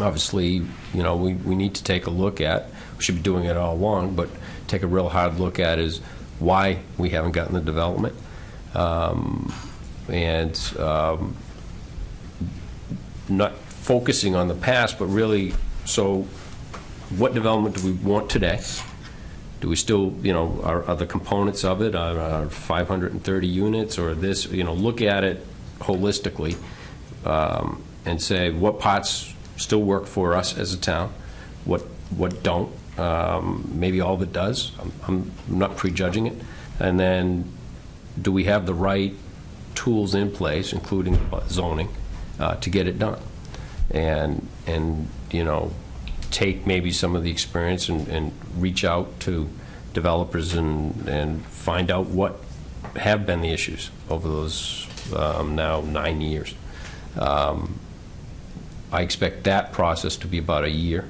Obviously, we need to take a look at, we should be doing it all along, but take a real hard look at is why we haven't gotten the development. Not focusing on the past, but really, so what development do we want today? Do we still, are the components of it, are 530 units or this, look at it holistically and say what parts still work for us as a town, what don't. Maybe all of it does. I'm not prejudging it. And then do we have the right tools in place, including zoning, to get it done? And take maybe some of the experience and reach out to developers and find out what have been the issues over those now 9 years. I expect that process to be about a year.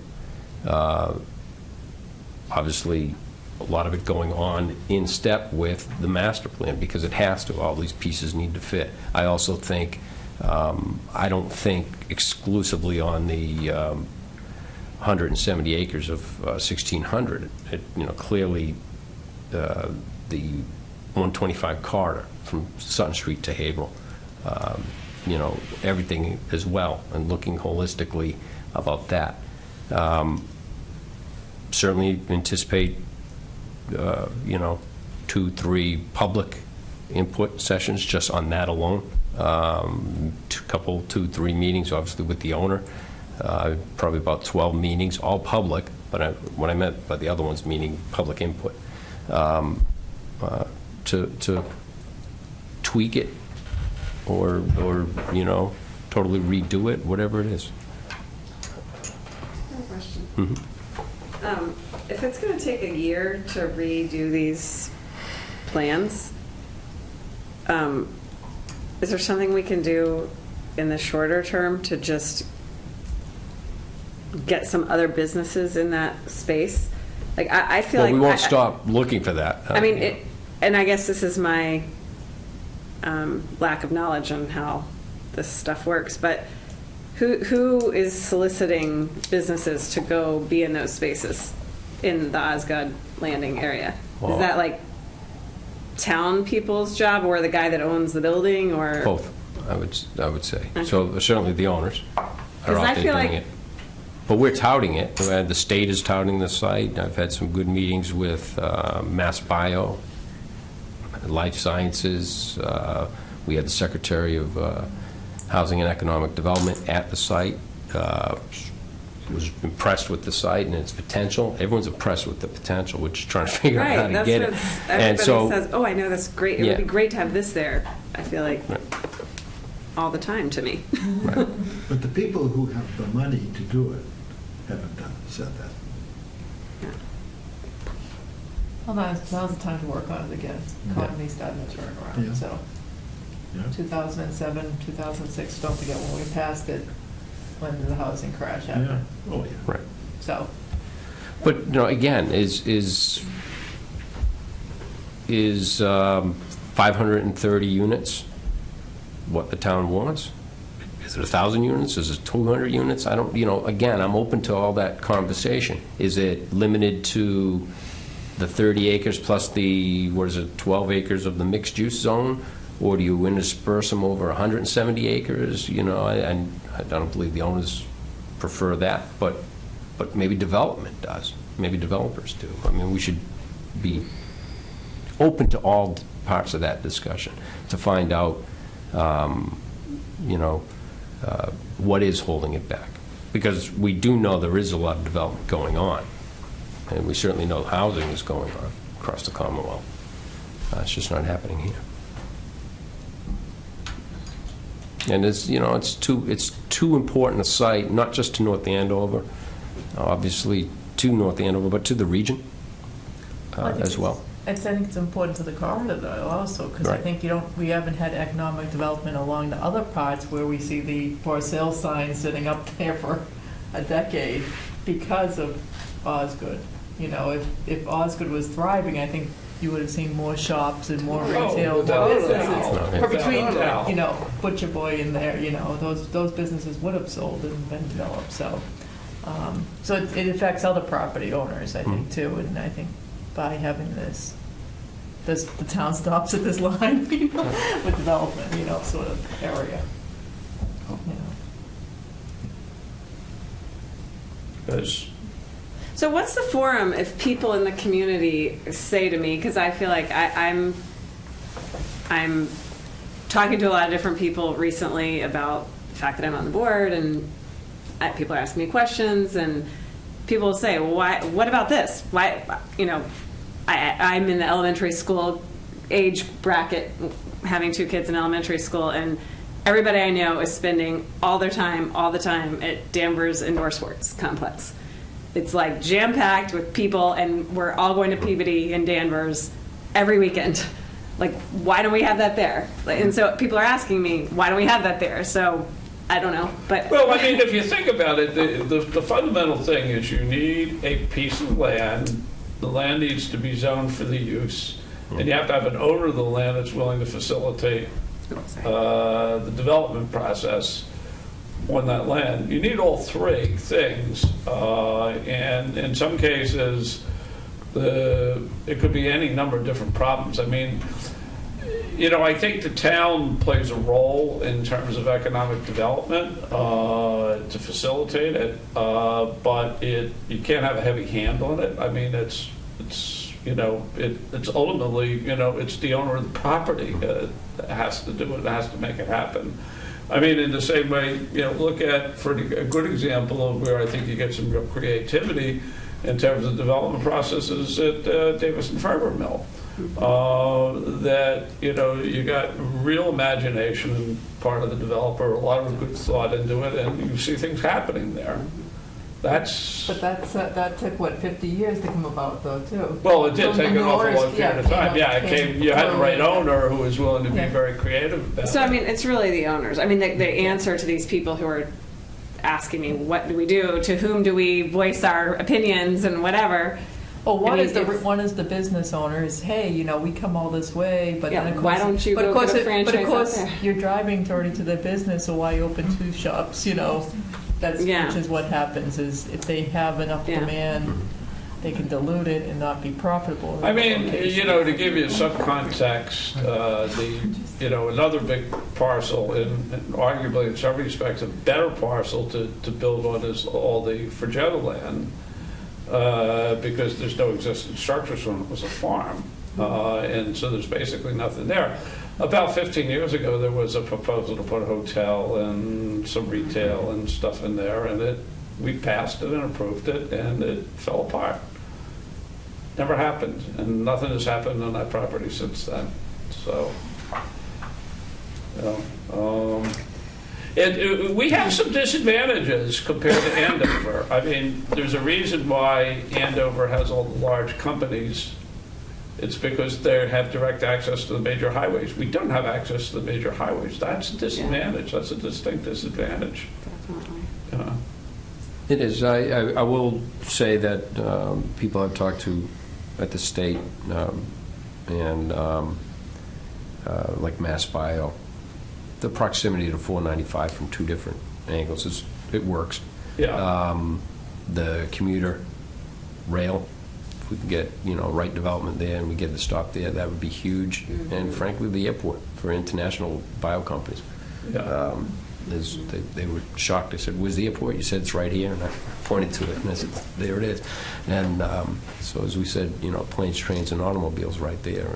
Obviously, a lot of it going on in step with the master plan, because it has to. All these pieces need to fit. I also think, I don't think exclusively on the 170 acres of 1,600. Clearly, the 125 corridor from Sutton Street to Haverhill, everything as well, and looking holistically about that. Certainly anticipate, 2-3 public input sessions just on that alone. 2-3 meetings, obviously, with the owner. Probably about 12 meetings, all public, but what I meant by the other ones, meaning public input, to tweak it or totally redo it, whatever it is. I have a question. If it's going to take a year to redo these plans, is there something we can do in the shorter term to just get some other businesses in that space? Like, I feel like we won't stop looking for that. I mean, and I guess this is my lack of knowledge on how this stuff works, but Who is soliciting businesses to go be in those spaces in the Osgood Landing area? Well- Is that like town people's job, or the guy that owns the building, or? Both, I would say. Okay. So certainly the owners are 'Cause I out there feel doing like- it. But we're touting it. The state is touting the site. I've had some good meetings with Mass Bio, Life Sciences. We had the Secretary of Housing and Economic Development at the site. Was impressed with the site and its potential. Everyone's impressed with the potential. We're just trying to figure out how Right, to that's get what it. everybody says, oh, I know, that's great. It Yeah. would be great to have this there. I feel like all the time to me. But the people who have the money to do it haven't said that. Well, now's the time to work on it again. Economy's starting to turn Yeah. around, so. Yeah. 2007, 2006, don't forget when we passed it, when the housing crash happened. Yeah. Oh, yeah. Right. So, But, again, is 530 units what the town wants? Is it 1,000 units? Is it 200 units? I don't, again, I'm open to all that conversation. Is it limited to the 30 acres plus the, 12 acres of the mixed-use zone? Or do you intersperse them over 170 acres? I don't believe the owners prefer that, but maybe development does. Maybe developers do. I mean, we should be open to all parts of that discussion to find out, what is holding it back. Because we do know there is a lot of development going on, and we certainly know housing is going on across the Commonwealth. It's just not happening here. And it's too important a site, not just to North Andover, obviously to North Andover, but to the region as well. I think it's important to the corridor though also, because I Right. think we haven't had economic development along the other parts where we see the for sale sign sitting up there for a decade because of Osgood. If Osgood was thriving, I think you would have seen more shops and more retail, without more a doubt. businesses. Or between, Without a doubt. Butcher Boy in there, those businesses would have sold and been developed, so. So it affects other property owners, I think, too, and I think by having this, the town stops at this line, with development, sort of area. So what's the forum if people in the community say to me, because I feel like I'm talking to a lot of different people recently about the fact that I'm on the board, and people are asking me questions, and people will say, well, why, what about this? Why, I'm in the elementary school age bracket, having 2 kids in elementary school, and everybody I know is spending all the time at Danvers Indoor Sports Complex. It's like jam-packed with people, and we're all going to Peabody and Danvers every weekend. Like, why don't we have that there? And so people are asking me, why don't we have that there? So I don't know, but... Well, I mean, if you think about it, the fundamental thing is you need a piece of land. The land needs to be zoned for the use, and you have to have an owner of the land that's willing to facilitate the development process on that land. You need all 3 things, and in some cases, it could be any number of different problems. I mean, I think the town plays a role in terms of economic development to facilitate it, but you can't have a heavy hand on it. I mean, it's ultimately, it's the owner of the property that has to do it, has to make it happen. I mean, in the same way, look at, for a good example of where I think you get some real creativity in terms of development processes at Davis and Farber Mill. That, you got real imagination and part of the developer, a lot of good thought into it, and you see things happening there. But that took, 50 years to come about, though, too? Well, it did take an awful long period of time. Yeah, you had the right totally. owner who was willing to be very creative about it. So, I mean, it's really the owners. I mean, the answer to these people who are asking me, what do we do? To whom do we voice our opinions and whatever? Well, one I mean, is one is the business owner is, hey, you know, we come all this way, but Yeah, then of course, why don't you but of go course, get a but franchise of course, out there? you're driving already to their business, so why open two shops? You know, that's Yeah. which is what happens is if they have enough Yeah. demand, they can dilute it and not be profitable. in I that mean, location. you know, to give you some context, another big parcel, and arguably in some respects a better parcel to build on is all the Fregetta land, because there's no existing structures when it was a farm. And so there's basically nothing there. About 15 years ago, there was a proposal to put a hotel and some retail and stuff in there, and we passed it and approved it, and it fell apart. Never happened, and nothing has happened on that property since then. So, we have some disadvantages compared to Andover. I mean, there's a reason why Andover has all the large companies. It's because they have direct access to the major highways. We don't have access to the major highways. That's a disadvantage. That's a distinct disadvantage. Definitely. It is. I will say that people I've talked to at the state and like Mass Bio, the proximity to 495 from two different angles it works. Yeah. The commuter rail, if we can get right development there and we get the stop there, that would be huge. Mm-hmm. And frankly, the airport for international bio companies. Yeah. They were shocked. They said, "Where's the airport?" You said, "It's right here," and I pointed to it, and I said, "There it is." And so, as we said, planes, trains, and automobiles right there,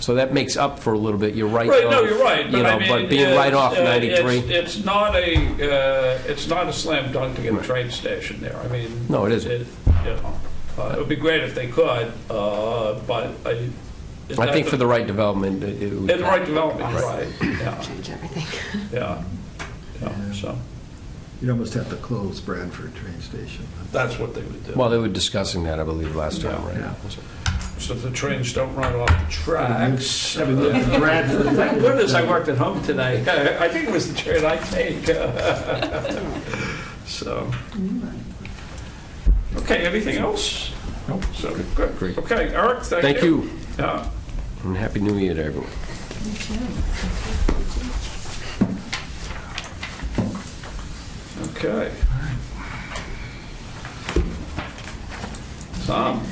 so that makes up for a little bit. You're right. Right. No, you're right. But, I mean, but being right off 93, it's not a slam dunk to get a train station there. I mean, no, it isn't. It would be great if they could, but I think for the right development, it would. In the right development, right. Yeah. Change everything. Yeah. So You'd almost have to close Bradford train station. that's what they would do. Well, they were discussing that, I believe, last time, right? Yeah. So if the trains don't run off the tracks. Bradford. Thank goodness I worked at home today. I think it was the train I take. So. Okay, anything else? Nope. So, good. Great. Okay, Eric, Thank you. Yeah. And Happy New Year to everyone. Okay. Tom,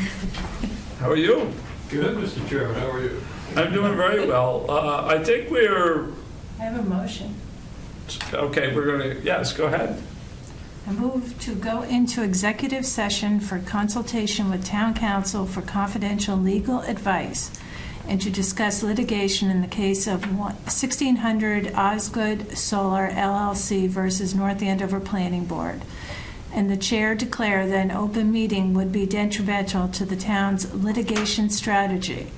how are you? Good, Mr. Chairman, how are you? I'm doing very well. I think we're, I have a motion. okay, we're going to, yes, go ahead. I move to go into executive session for consultation with town council for confidential legal advice and to discuss litigation in the case of 1600 Osgood Solar LLC versus North Andover Planning Board. And the chair declare that an open meeting would be detrimental to the town's litigation strategy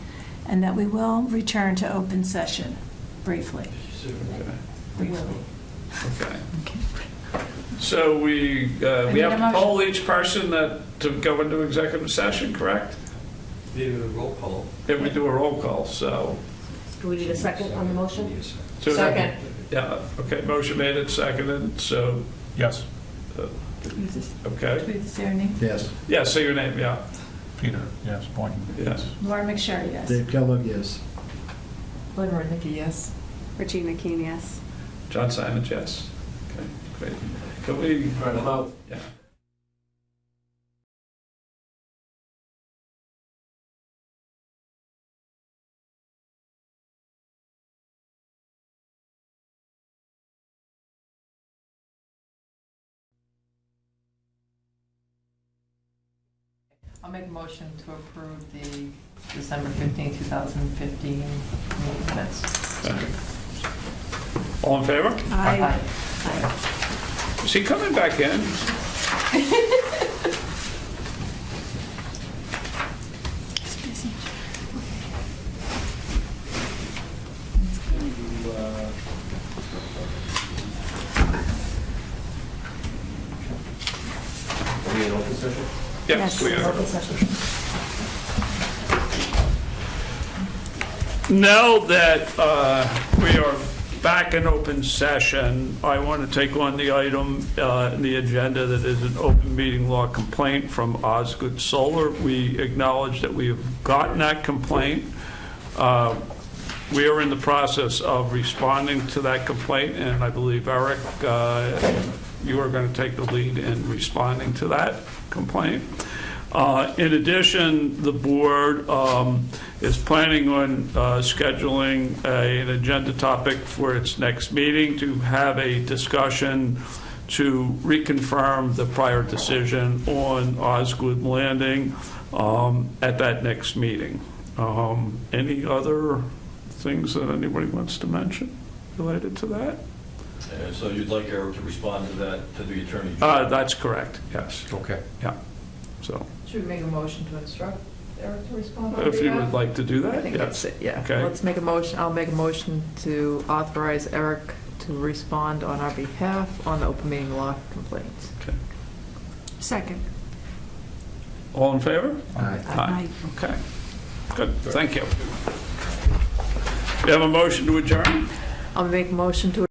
and that we will return to open session briefly. Okay. So we have to poll each person to go into executive session, correct? Need a roll call. If we do a roll call, so. Do we need a second on the motion? So- Second. Yeah, okay, motion made and seconded, so, Yes. okay. Do we say our name? Yes. Yeah, say your name, yeah. Peter, yes, Boynton. Yes. Laura McSherry, yes. Dave Kellogg, yes. Lynn Rudnicki, yes. Regina Keen, yes. John Simon, yes. Okay, great. Can we? Right, I'm out. Yeah. I'll make a motion to approve the December 15, 2015 meeting minutes. All in favor? Aye. Is he coming back in? He's busy. Are we in open session? Yes, we are. Open session. Now that we are back in open session. I want to take on the item in the agenda that is an open meeting law complaint from Osgood Solar. We acknowledge that we have gotten that complaint. We are in the process of responding to that complaint, and I believe, Eric, you are going to take the lead in responding to that complaint. In addition, the board is planning on scheduling an agenda topic for its next meeting to have a discussion to reconfirm the prior decision on Osgood Landing at that next meeting. Any other things that anybody wants to mention related to that? So you'd like Eric to respond to that, to the attorney? That's correct, yes. Okay. Yeah, so. Should we make a motion to instruct Eric to respond on If you behalf? would like to do that, I think yes. that's it, yeah. Okay. Let's make a motion, I'll make a motion to authorize Eric to respond on our behalf on the open meeting law complaints. Okay. Second. All in favor? Aye. Okay, good, thank you. We have a motion to adjourn? I'll make a motion to